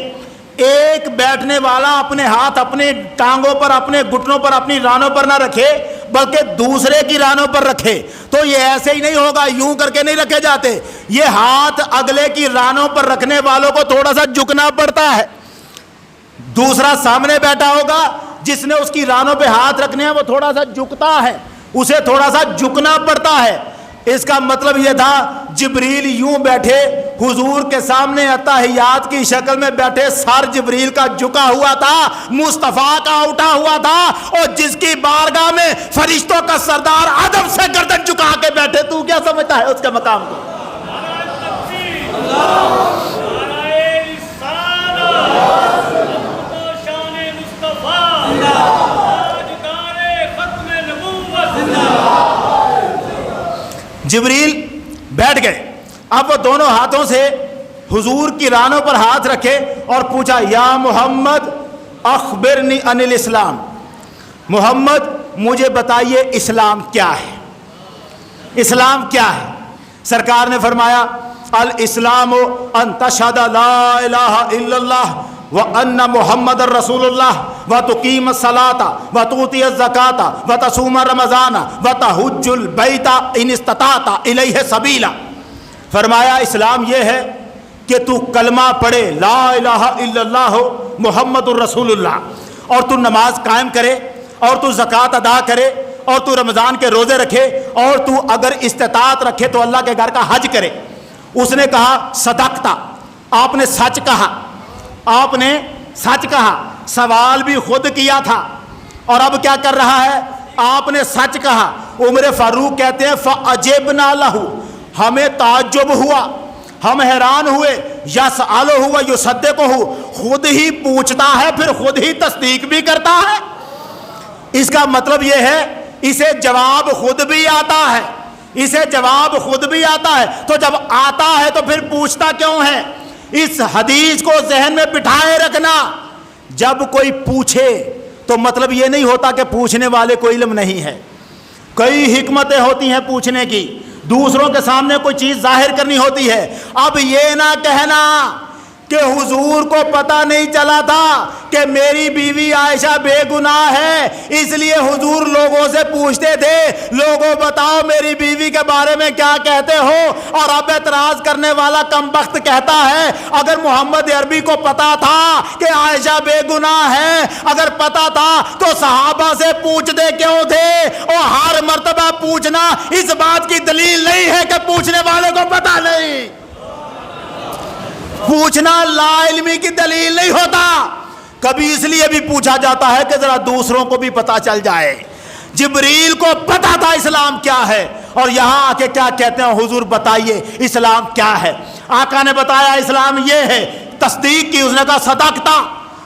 ایک بیٹھنے والا اپنے ہاتھ اپنے ٹانگوں پر، اپنے گھٹنوں پر، اپنی رانوں پر نہ رکھے بلکہ دوسرے کی رانوں پر رکھے تو یہ ایسے ہی نہیں ہوگا، یوں کر کے نہیں رکھے جاتے. یہ ہاتھ اگلے کی رانوں پر رکھنے والوں کو تھوڑا سا جھکنا پڑتا ہے. دوسرا سامنے بیٹھا ہوگا جس نے اس کی رانوں پہ ہاتھ رکھنے ہیں، وہ تھوڑا سا جھکتا ہے، اسے تھوڑا سا جھکنا پڑتا ہے. اس کا مطلب یہ تھا جبریل یوں بیٹھے حضور کے سامنے اتحیات کی شکل میں بیٹھے، سر جبریل کا جھکا ہوا تھا، مصطفیٰ کا اٹھا ہوا تھا، اور جس کی بارگاہ میں فرشتوں کا سردار ادب سے گردن جھکا کے بیٹھے. تو کیا سمجھتا ہے اس کے مقام کو؟ جبریل بیٹھ گئے. اب وہ دونوں ہاتھوں سے حضور کی رانوں پر ہاتھ رکھے اور پوچھا، یا محمد اخبرنی عن الاسلام، محمد مجھے بتائیے اسلام کیا ہے، اسلام کیا ہے؟ سرکار نے فرمایا، الاسلام ان تشہد لا الہ الا اللہ وَأَنَّ مُحَمَّدَ رَسُولُ اللَّهِ وَتُقِيمَ الصَّلَاةَ وَتُؤْتِيَ الزَّكَاةَ وَتَصُومَ رَمَضَانَ وَتَحُجُّ الْبَيْتَ إِنِ اسْتَطَعْتَ إِلَيْهِ سَبِيلًا. فرمایا اسلام یہ ہے کہ تو کلمہ پڑھے، لا الہ الا اللہ محمد الرسول اللہ، اور تو نماز قائم کرے، اور تو زکوٰۃ ادا کرے، اور تو رمضان کے روزے رکھے، اور تو اگر استطاعت رکھے تو اللہ کے گھر کا حج کرے. اس نے کہا صدقتا، آپ نے سچ کہا، آپ نے سچ کہا. سوال بھی خود کیا تھا اور اب کیا کر رہا ہے؟ آپ نے سچ کہا. عمر فاروق کہتے ہیں فَأَجِبْنَا لَهُ، ہمیں تعجب ہوا، ہم حیران ہوئے. یسألہ و یصدقہ، خود ہی پوچھتا ہے پھر خود ہی تصدیق بھی کرتا ہے. اس کا مطلب یہ ہے اسے جواب خود بھی آتا ہے، اسے جواب خود بھی آتا ہے. تو جب آتا ہے تو پھر پوچھتا کیوں ہے؟ اس حدیث کو ذہن میں بٹھائے رکھنا. جب کوئی پوچھے تو مطلب یہ نہیں ہوتا کہ پوچھنے والے کو علم نہیں ہے. کئی حکمتیں ہوتی ہیں پوچھنے کی، دوسروں کے سامنے کوئی چیز ظاہر کرنی ہوتی ہے. اب یہ نہ کہنا کہ حضور کو پتہ نہیں چلا تھا کہ میری بیوی عائشہ بے گناہ ہے، اس لیے حضور لوگوں سے پوچھتے تھے لوگوں بتاؤ میری بیوی کے بارے میں کیا کہتے ہو، اور اب اعتراض کرنے والا کمبخت کہتا ہے اگر محمد عربی کو پتا تھا کہ عائشہ بے گناہ ہے، اگر پتا تھا تو صحابہ سے پوچھتے کیوں تھے؟ اور ہر مرتبہ پوچھنا اس بات کی دلیل نہیں ہے کہ پوچھنے والے کو پتا نہیں، پوچھنا لا علمی کی دلیل نہیں ہوتا، کبھی اس لیے بھی پوچھا جاتا ہے کہ ذرا دوسروں کو بھی پتا چل جائے۔ جبریل کو پتا تھا اسلام کیا ہے، اور یہاں آ کے کیا کہتے ہیں حضور بتائیے اسلام کیا ہے؟ آقا نے بتایا اسلام یہ ہے، تصدیق کی، اس نے کہا صدقتا،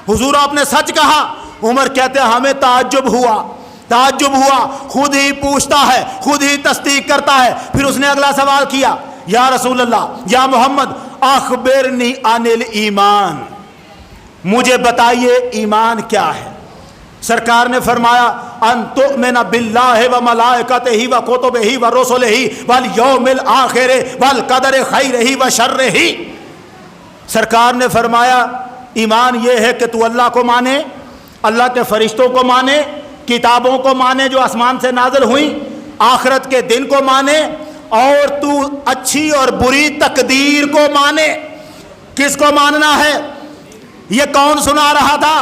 حضور آپ نے سچ کہا۔ عمر کہتے ہیں ہمیں تعجب ہوا، خود ہی پوچھتا ہے، خود ہی تصدیق کرتا ہے۔ پھر اس نے اگلا سوال کیا، یا رسول اللہ، یا محمد اخبرنی عن الایمان، مجھے بتائیے ایمان کیا ہے؟ سرکار نے فرمایا ان تؤمن باللہ و ملائکتہ و کتبہ و رسلہ والیوم الآخر والقدر خیرہ و شرہ۔ سرکار نے فرمایا ایمان یہ ہے کہ تو اللہ کو مانے، اللہ کے فرشتوں کو مانے، کتابوں کو مانے جو آسمان سے نازل ہوئیں، آخرت کے دن کو مانے، اور تو اچھی اور بری تقدیر کو مانے۔ کس کو ماننا ہے؟ یہ کون سنا رہا تھا؟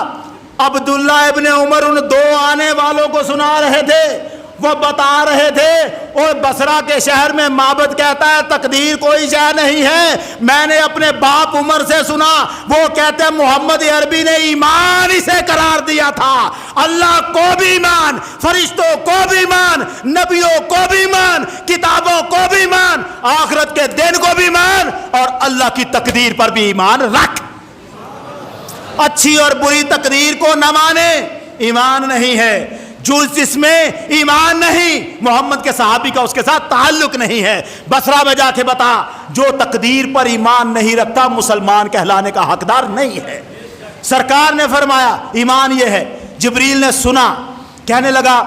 عبداللہ ابن عمر ان دو آنے والوں کو سنا رہے تھے، وہ بتا رہے تھے اور بصرہ کے شہر میں معبد کہتا ہے تقدیر کوئی شے نہیں ہے، میں نے اپنے باپ عمر سے سنا، وہ کہتے ہیں محمد عربی نے ایمان اسے قرار دیا تھا، اللہ کو بھی ایمان، فرشتوں کو بھی ایمان، نبیوں کو بھی ایمان، کتابوں کو بھی ایمان، آخرت کے دن کو بھی ایمان، اور اللہ کی تقدیر پر بھی ایمان رکھ۔ اچھی اور بری تقدیر کو نہ مانے ایمان نہیں ہے، جس میں ایمان نہیں، محمد کے صحابی کا اس کے ساتھ تعلق نہیں ہے۔ بصرہ میں جا کے بتا جو تقدیر پر ایمان نہیں رکھتا مسلمان کہلانے کا حقدار نہیں ہے۔ سرکار نے فرمایا ایمان یہ ہے۔ جبریل نے سنا، کہنے لگا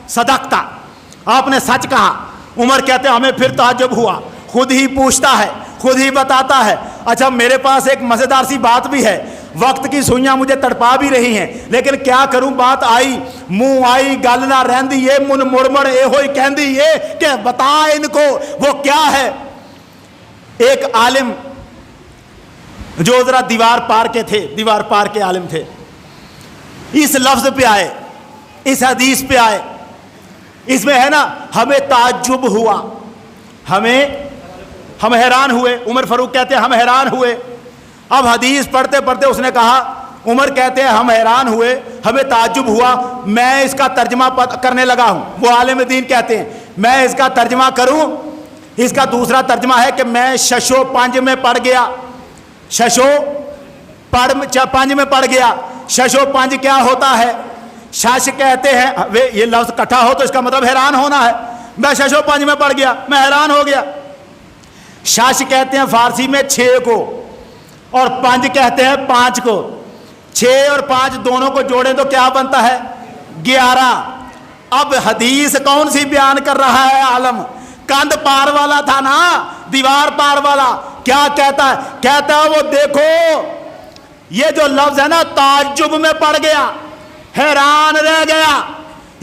صدقتا، آپ نے سچ کہا۔ عمر کہتے ہمیں پھر تعجب ہوا، خود ہی پوچھتا ہے، خود ہی بتاتا ہے۔ اچھا میرے پاس ایک مزیدار سی بات بھی ہے، وقت کی سوئیاں مجھے تڑپا بھی رہی ہیں، لیکن کیا کروں، بات آئی منہ آئی گل نہ رہندی، یہ من مڑ اے ہوئی کہندی یہ کہ بتا ان کو وہ کیا ہے۔ ایک عالم جو ذرا دیوار پار کے تھے، دیوار پار کے عالم تھے، اس لفظ پہ آئے، اس حدیث پہ آئے، اس میں ہے نا ہمیں تعجب ہوا، ہم حیران ہوئے۔ عمر فاروق کہتے ہیں ہم حیران ہوئے۔ اب حدیث پڑھتے پڑھتے اس نے کہا، عمر کہتے ہیں ہم حیران ہوئے، ہمیں تعجب ہوا، میں اس کا ترجمہ کرنے لگا ہوں۔ وہ عالم دین کہتے ہیں میں اس کا ترجمہ کروں، اس کا دوسرا ترجمہ ہے کہ میں ششو پنج میں پڑ گیا، ششو پنج میں پڑ گیا۔ ششو پنج کیا ہوتا ہے؟ شش کہتے ہیں، یہ لفظ کٹھا ہو تو اس کا مطلب حیران ہونا ہے۔ میں ششو پنج میں پڑ گیا، میں حیران ہو گیا۔ شش کہتے ہیں فارسی میں 6 کو، اور پنج کہتے ہیں 5 کو۔ 6 اور 5 دونوں کو جوڑیں تو کیا بنتا ہے؟ 11۔ اب حدیث کون سی بیان کر رہا ہے عالم؟ کندھ پار والا تھا نا، دیوار پار والا۔ کیا کہتا ہے؟ کہتا ہے وہ دیکھو یہ جو لفظ ہے نا تعجب میں پڑ گیا، حیران رہ گیا،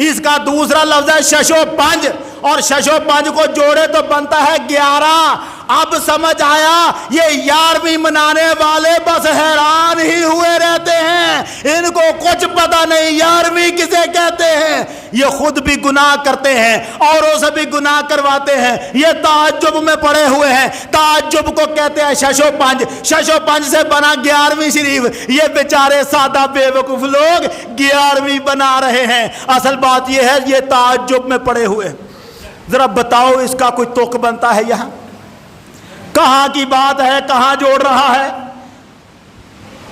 اس کا دوسرا لفظ ہے ششو پنج، اور ششو پنج کو جوڑے تو بنتا ہے 11۔ اب سمجھ آیا یہ 11ویں منانے والے بس حیران ہی ہوئے رہتے ہیں، ان کو کچھ پتہ نہیں 11ویں کسے کہتے ہیں۔ یہ خود بھی گناہ کرتے ہیں، اوروں سے بھی گناہ کرواتے ہیں، یہ تعجب میں پڑے ہوئے ہیں۔ تعجب کو کہتے ہیں ششو پنج، ششو پنج سے بنا 11ویں شریف۔ یہ بیچارے سادہ بے وقوف لوگ 11ویں بنا رہے ہیں۔ اصل بات یہ ہے یہ تعجب میں پڑے ہوئے ہیں۔ ذرا بتاؤ اس کا کوئی توق بنتا ہے یہاں؟ کہاں کی بات ہے، کہاں جوڑ رہا ہے؟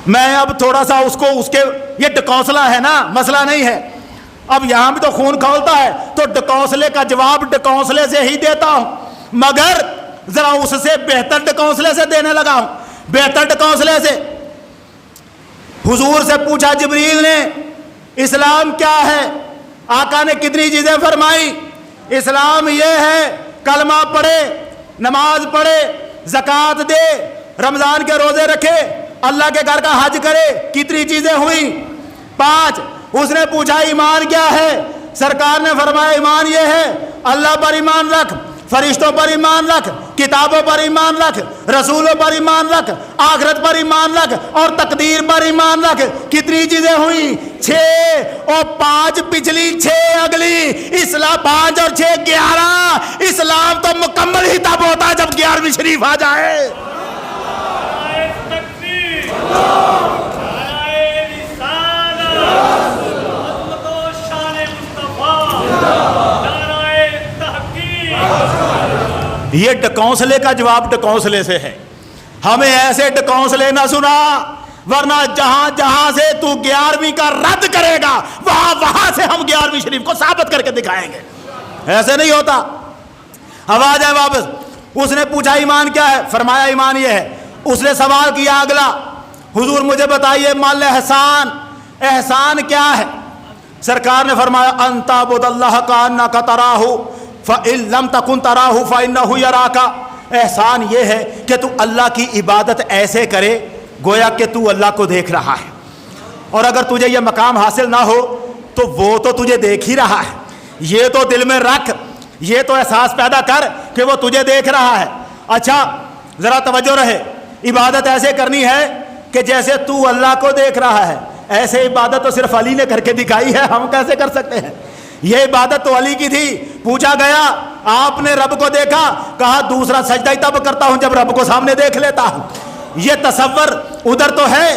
میں اب تھوڑا سا اس کے یہ ڈکوسلا ہے نا، مسئلہ نہیں ہے۔ اب یہاں بھی تو خون کھولتا ہے تو ڈکوسلے کا جواب ڈکوسلے سے ہی دیتا ہوں، مگر ذرا اس سے بہتر ڈکوسلے سے دینے لگا ہوں، بہتر ڈکوسلے سے۔ حضور سے پوچھا جبریل نے اسلام کیا ہے؟ آقا نے کتنی چیزیں فرمائی؟ اسلام یہ ہے کلمہ پڑھے، نماز پڑھے، زکوٰۃ دے، رمضان کے روزے رکھے، اللہ کے گھر کا حج کرے. کتنی چیزیں ہوئی؟ 5. اس نے پوچھا ایمان کیا ہے؟ سرکار نے فرمایا ایمان یہ ہے اللہ پر ایمان رکھ, فرشتوں پر ایمان رکھ, کتابوں پر ایمان رکھ, رسولوں پر ایمان رکھ, آخرت پر ایمان رکھ اور تقدیر پر ایمان رکھ. کتنی چیزیں ہوئیں؟ 6 اور 5 پچھلی 6 اگلی. اسلام 5 اور 6 11. اسلام تو مکمل ہی تب ہوتا ہے جب 11ویں شریف آ جائے. یہ ڈکونسلے کا جواب ڈکونسلے سے ہے. ہمیں ایسے ڈکونسلے نہ سنا, ورنہ جہاں جہاں سے تو 11ویں کا رد کرے گا وہاں سے ہم 11ویں شریف کو ثابت کر کے دکھائیں گے. ایسے نہیں ہوتا. اب آ جائے واپس. اس نے پوچھا ایمان کیا ہے؟ فرمایا ایمان یہ ہے. اس نے سوال کیا اگلا, حضور مجھے بتائیے مال احسان, احسان کیا ہے؟ سرکار نے فرمایا ان تعبد اللہ کانک تراہ فإن لم تکن تراہ فإنہ یراک. احسان یہ ہے کہ تو اللہ کی عبادت ایسے کرے گویا کہ تو اللہ کو دیکھ رہا ہے, اور اگر تجھے یہ مقام حاصل نہ ہو تو وہ تو تجھے دیکھ ہی رہا ہے. یہ تو دل میں رکھ, یہ تو احساس پیدا کر کہ وہ تجھے دیکھ رہا ہے. اچھا ذرا توجہ رہے, عبادت ایسے کرنی ہے کہ جیسے تو اللہ کو دیکھ رہا ہے. ایسے عبادت تو صرف علی نے کر کے دکھائی ہے, ہم کیسے کر سکتے ہیں؟ یہ عبادت تو علی کی تھی. پوچھا گیا آپ نے رب کو دیکھا؟ کہا دوسرا سجدہ ہی تب کرتا ہوں جب رب کو سامنے دیکھ لیتا ہوں. یہ تصور ادھر تو ہے,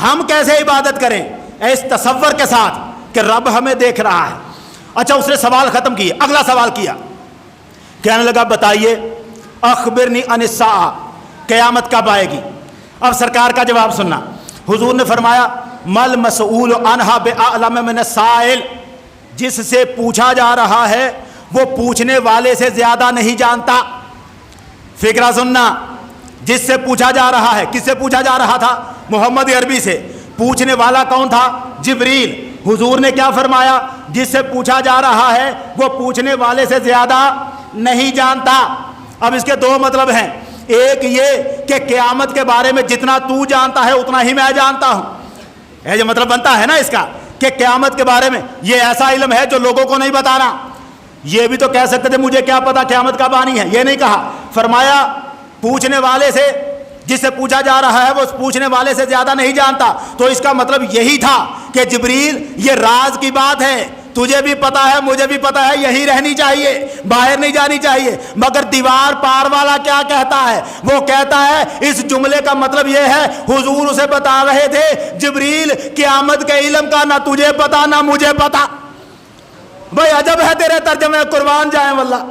ہم کیسے عبادت کریں اس تصور کے ساتھ کہ رب ہمیں دیکھ رہا ہے. اچھا اس نے سوال ختم کیا, اگلا سوال کیا, کہنے لگا بتائیے اخبرنی عن الساعہ, قیامت کب آئے گی؟ اب سرکار کا جواب سننا. حضور نے فرمایا مل مسئول عنہا بأعلم من السائل, جس سے پوچھا جا رہا ہے وہ پوچھنے والے سے زیادہ نہیں جانتا. فکرہ سننا, جس سے پوچھا جا رہا ہے, کس سے پوچھا جا رہا تھا؟ محمد عربی سے. پوچھنے والا کون تھا؟ جبریل. حضور نے کیا فرمایا؟ جس سے پوچھا جا رہا ہے وہ پوچھنے والے سے زیادہ نہیں جانتا. اب اس کے 2 مطلب ہیں. ایک یہ کہ قیامت کے بارے میں جتنا تو جانتا ہے اتنا ہی میں جانتا ہوں. یہ مطلب بنتا ہے نا اس کا کہ قیامت کے بارے میں یہ ایسا علم ہے جو لوگوں کو نہیں بتانا. یہ بھی تو کہہ سکتے تھے مجھے کیا پتا قیامت کب آنی ہے, یہ نہیں کہا. فرمایا پوچھنے والے سے, جس سے پوچھا جا رہا ہے وہ پوچھنے والے سے زیادہ نہیں جانتا. تو اس کا مطلب یہی تھا کہ جبریل یہ راز کی بات ہے, تجھے بھی پتا ہے مجھے بھی پتا ہے, یہی رہنی چاہیے, باہر نہیں جانی چاہیے. مگر دیوار پار والا کیا کہتا ہے؟ وہ کہتا ہے اس جملے کا مطلب یہ ہے حضور اسے بتا رہے تھے جبریل قیامت کے علم کا نہ تجھے پتا نہ مجھے پتا. بھائی عجب ہے تیرے ترجمے, قربان جائیں واللہ,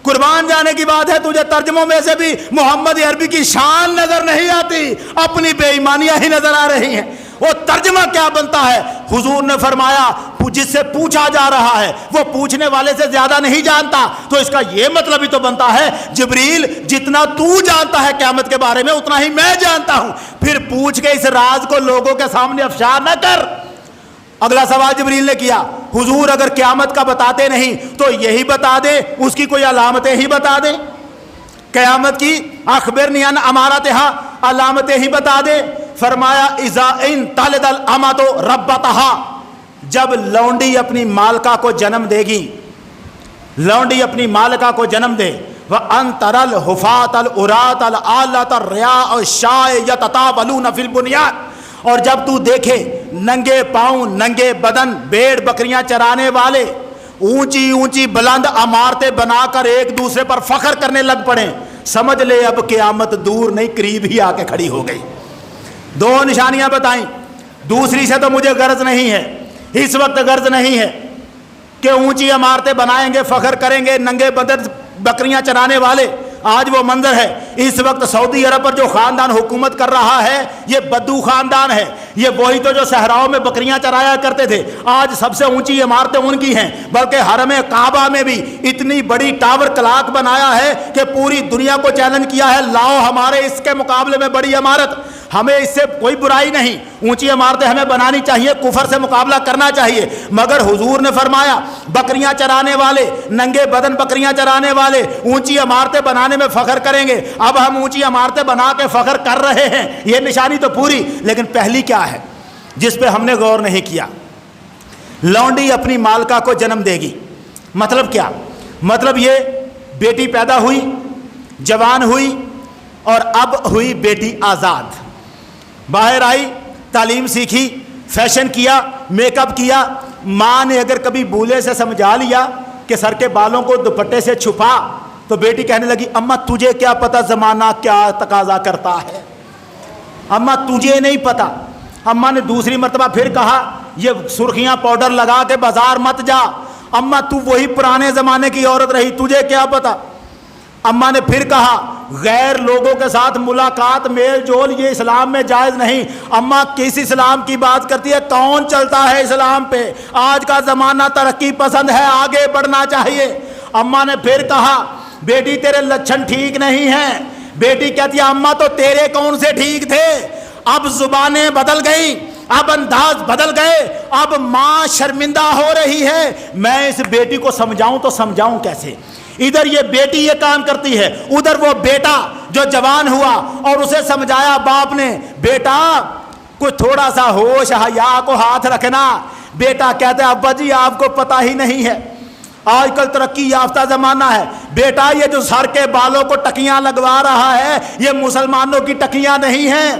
قربان جانے کی بات ہے. تجھے ترجموں میں سے بھی محمد عربی کی شان نظر نہیں آتی, اپنی بے ایمانیاں ہی نظر آ رہی ہیں. وہ ترجمہ کیا بنتا ہے؟ حضور نے فرمایا جس سے پوچھا جا رہا ہے وہ پوچھنے والے سے زیادہ نہیں جانتا. تو اس کا یہ مطلب ہی تو بنتا ہے جبریل جتنا تو جانتا ہے قیامت کے بارے میں اتنا ہی میں جانتا ہوں. پھر پوچھ کے اس راز کو لوگوں کے سامنے افشا نہ کر. اگلا سوال جبریل نے کیا, حضور اگر قیامت کا بتاتے نہیں تو یہی بتا دے, اس کی کوئی علامتیں ہی بتا دے قیامت کی. اخبرنی عن امارتہا, علامتیں ہی بتا دے. فرمایا اذا ان تلد الامۃ ربتہا, جب لونڈی اپنی مالکہ کو جنم دے گی, لونڈی اپنی مالکہ کو جنم دے. وَأَن تَرَى الْحُفَاةَ الْعُرَاةَ الْعَالَةَ الرِّعَاءَ الشَّاءَ يَتَطَاوَلُونَ فِي الْبُنْيَانِ, اور جب تو دیکھے ننگے پاؤں ننگے بدن بھیڑ بکریاں چرانے والے اونچی اونچی بلند عمارتیں بنا کر ایک دوسرے پر فخر کرنے لگ پڑیں, سمجھ لے اب قیامت دور نہیں قریب ہی آ کے کھڑی ہو گئی. 2 نشانیاں بتائیں. دوسری سے تو مجھے غرض نہیں ہے, اس وقت غرض نہیں ہے کہ اونچی عمارتیں بنائیں گے فخر کریں گے ننگے بدن بکریاں چرانے والے. آج وہ منظر ہے. اس وقت سعودی عرب پر جو خاندان حکومت کر رہا ہے یہ بدو خاندان ہے. یہ وہی تو جو صحراؤں میں بکریاں چرایا کرتے تھے. آج سب سے اونچی عمارتیں ان کی ہیں, بلکہ حرم کعبہ میں بھی اتنی بڑی ٹاور کلاک بنایا ہے کہ پوری دنیا کو چیلنج کیا ہے لاؤ ہمارے اس کے مقابلے میں بڑی عمارت. ہمیں اس سے کوئی برائی نہیں، اونچی عمارتیں ہمیں بنانی چاہیے، کفر سے مقابلہ کرنا چاہیے، مگر حضور نے فرمایا بکریاں چرانے والے، ننگے بدن بکریاں چرانے والے اونچی عمارتیں بنانے میں فخر کریں گے۔ اب ہم اونچی عمارتیں بنا کے فخر کر رہے ہیں، یہ نشانی تو پوری، لیکن پہلی کیا ہے جس پہ ہم نے غور نہیں کیا؟ لونڈی اپنی مالکہ کو جنم دے گی، مطلب کیا؟ مطلب یہ بیٹی پیدا ہوئی، جوان ہوئی، اور اب ہوئی بیٹی آزاد، باہر آئی، تعلیم سیکھی، فیشن کیا، میک اپ کیا۔ ماں نے اگر کبھی بولے سے سمجھا لیا کہ سر کے بالوں کو دوپٹے سے چھپا، تو بیٹی کہنے لگی اماں تجھے کیا پتا زمانہ کیا تقاضا کرتا ہے، اماں تجھے نہیں پتا۔ اماں نے دوسری مرتبہ پھر کہا یہ سرخیاں پاؤڈر لگا کے بازار مت جا، اماں تو وہی پرانے زمانے کی عورت رہی، تجھے کیا پتا۔ اماں نے پھر کہا غیر لوگوں کے ساتھ ملاقات، میل جول، یہ اسلام میں جائز نہیں۔ اماں کس اسلام کی بات کرتی ہے؟ کون چلتا ہے اسلام پہ؟ آج کا زمانہ ترقی پسند ہے، آگے بڑھنا چاہیے۔ اماں نے پھر کہا بیٹی تیرے لچھن ٹھیک نہیں ہیں۔ بیٹی کہتی ہے اماں تو تیرے کون سے ٹھیک تھے؟ اب زبانیں بدل گئیں، اب انداز بدل گئے، اب ماں شرمندہ ہو رہی ہے۔ میں اس بیٹی کو سمجھاؤں تو سمجھاؤں کیسے؟ ادھر یہ بیٹی یہ کام کرتی ہے، ادھر وہ بیٹا جو جوان ہوا اور اسے سمجھایا باپ نے، بیٹا کچھ تھوڑا سا ہوش حیا کو ہاتھ رکھنا۔ بیٹا کہتا ہے ابا جی آپ کو پتہ ہی نہیں ہے، آج کل ترقی یافتہ زمانہ ہے، بیٹا یہ جو سر کے بالوں کو ٹکیاں لگوا رہا ہے یہ مسلمانوں کی ٹکیاں نہیں ہیں،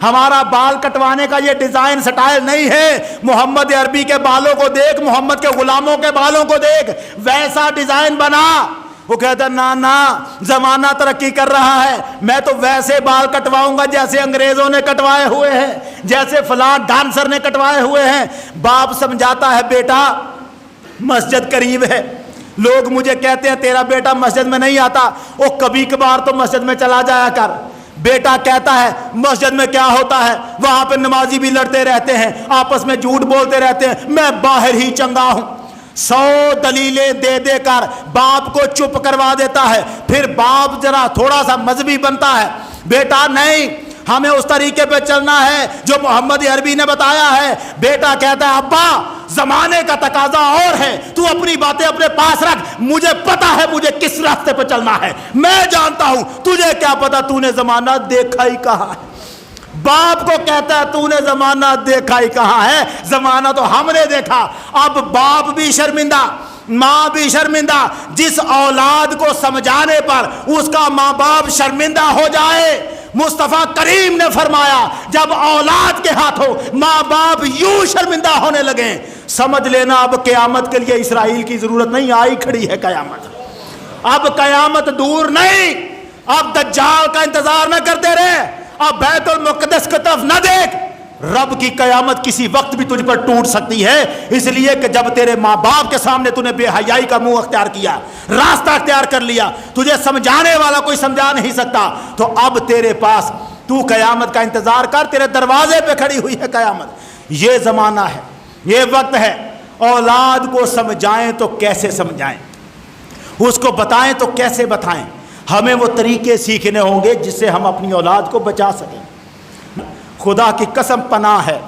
ہمارا بال کٹوانے کا یہ ڈیزائن سٹائل نہیں ہے۔ محمد عربی کے بالوں کو دیکھ، محمد کے غلاموں کے بالوں کو دیکھ، ویسا ڈیزائن بنا۔ وہ کہتا نا زمانہ ترقی کر رہا ہے، میں تو ویسے بال کٹواؤں گا جیسے انگریزوں نے کٹوائے ہوئے ہیں، جیسے فلاں ڈانسر نے کٹوائے ہوئے ہیں۔ باپ سمجھاتا ہے بیٹا مسجد قریب ہے، لوگ مجھے کہتے ہیں تیرا بیٹا مسجد میں نہیں آتا، وہ کبھی کبھار تو مسجد میں چلا جایا کر۔ بیٹا کہتا ہے مسجد میں کیا ہوتا ہے، وہاں پہ نمازی بھی لڑتے رہتے ہیں، آپس میں جھوٹ بولتے رہتے ہیں، میں باہر ہی چنگا ہوں۔ 100 دلیلیں دے دے کر باپ کو چپ کروا دیتا ہے، پھر باپ ذرا تھوڑا سا مذہبی بنتا ہے، بیٹا نہیں ہمیں اس طریقے پہ چلنا ہے جو محمد عربی نے بتایا ہے۔ بیٹا کہتا ہے ابا زمانے کا تقاضا اور ہے، تو اپنی باتیں اپنے پاس رکھ، مجھے پتا ہے مجھے کس راستے پہ چلنا ہے، میں جانتا ہوں، تجھے کیا پتا، تو نے زمانہ دیکھا ہی کہاں ہے۔ باپ کو کہتا ہے تو نے زمانہ دیکھا ہی کہاں ہے، زمانہ تو ہم نے دیکھا۔ اب باپ بھی شرمندہ، ماں بھی شرمندہ، جس اولاد کو سمجھانے پر اس کا ماں باپ شرمندہ ہو جائے، مصطفیٰ کریم نے فرمایا جب اولاد کے ہاتھوں ماں باپ یوں شرمندہ ہونے لگے، سمجھ لینا اب قیامت کے لیے اسرائیل کی ضرورت نہیں، آئی کھڑی ہے قیامت۔ اب قیامت دور نہیں، اب دجال کا انتظار نہ کرتے رہے، اب بیت المقدس کی طرف نہ دیکھ، رب کی قیامت کسی وقت بھی تجھ پر ٹوٹ سکتی ہے، اس لیے کہ جب تیرے ماں باپ کے سامنے تو نے بے حیائی کا منہ اختیار کیا، راستہ اختیار کر لیا، تجھے سمجھانے والا کوئی سمجھا نہیں سکتا، تو اب تیرے پاس تو قیامت کا انتظار کر، تیرے دروازے پہ کھڑی ہوئی ہے قیامت۔ یہ زمانہ ہے، یہ وقت ہے، اولاد کو سمجھائیں تو کیسے سمجھائیں، اس کو بتائیں تو کیسے بتائیں، ہمیں وہ طریقے سیکھنے ہوں گے جس سے ہم اپنی اولاد کو بچا سکیں۔ خدا کی قسم پناہ ہے،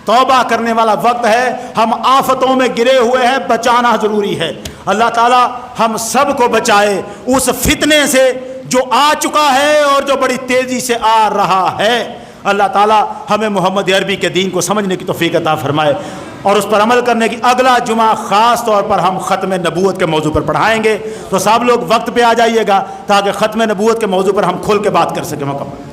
توبہ کرنے والا وقت ہے، ہم آفتوں میں گرے ہوئے ہیں، بچانا ضروری ہے۔ اللہ تعالی ہم سب کو بچائے اس فتنے سے جو آ چکا ہے اور جو بڑی تیزی سے آ رہا ہے۔ اللہ تعالی ہمیں محمد عربی کے دین کو سمجھنے کی توفیق عطا فرمائے اور اس پر عمل کرنے کی۔ اگلا جمعہ خاص طور پر ہم ختم نبوت کے موضوع پر پڑھائیں گے، تو سب لوگ وقت پہ آ جائیے گا تاکہ ختم نبوت کے موضوع پر ہم کھل کے بات کر سکیں۔ مکمل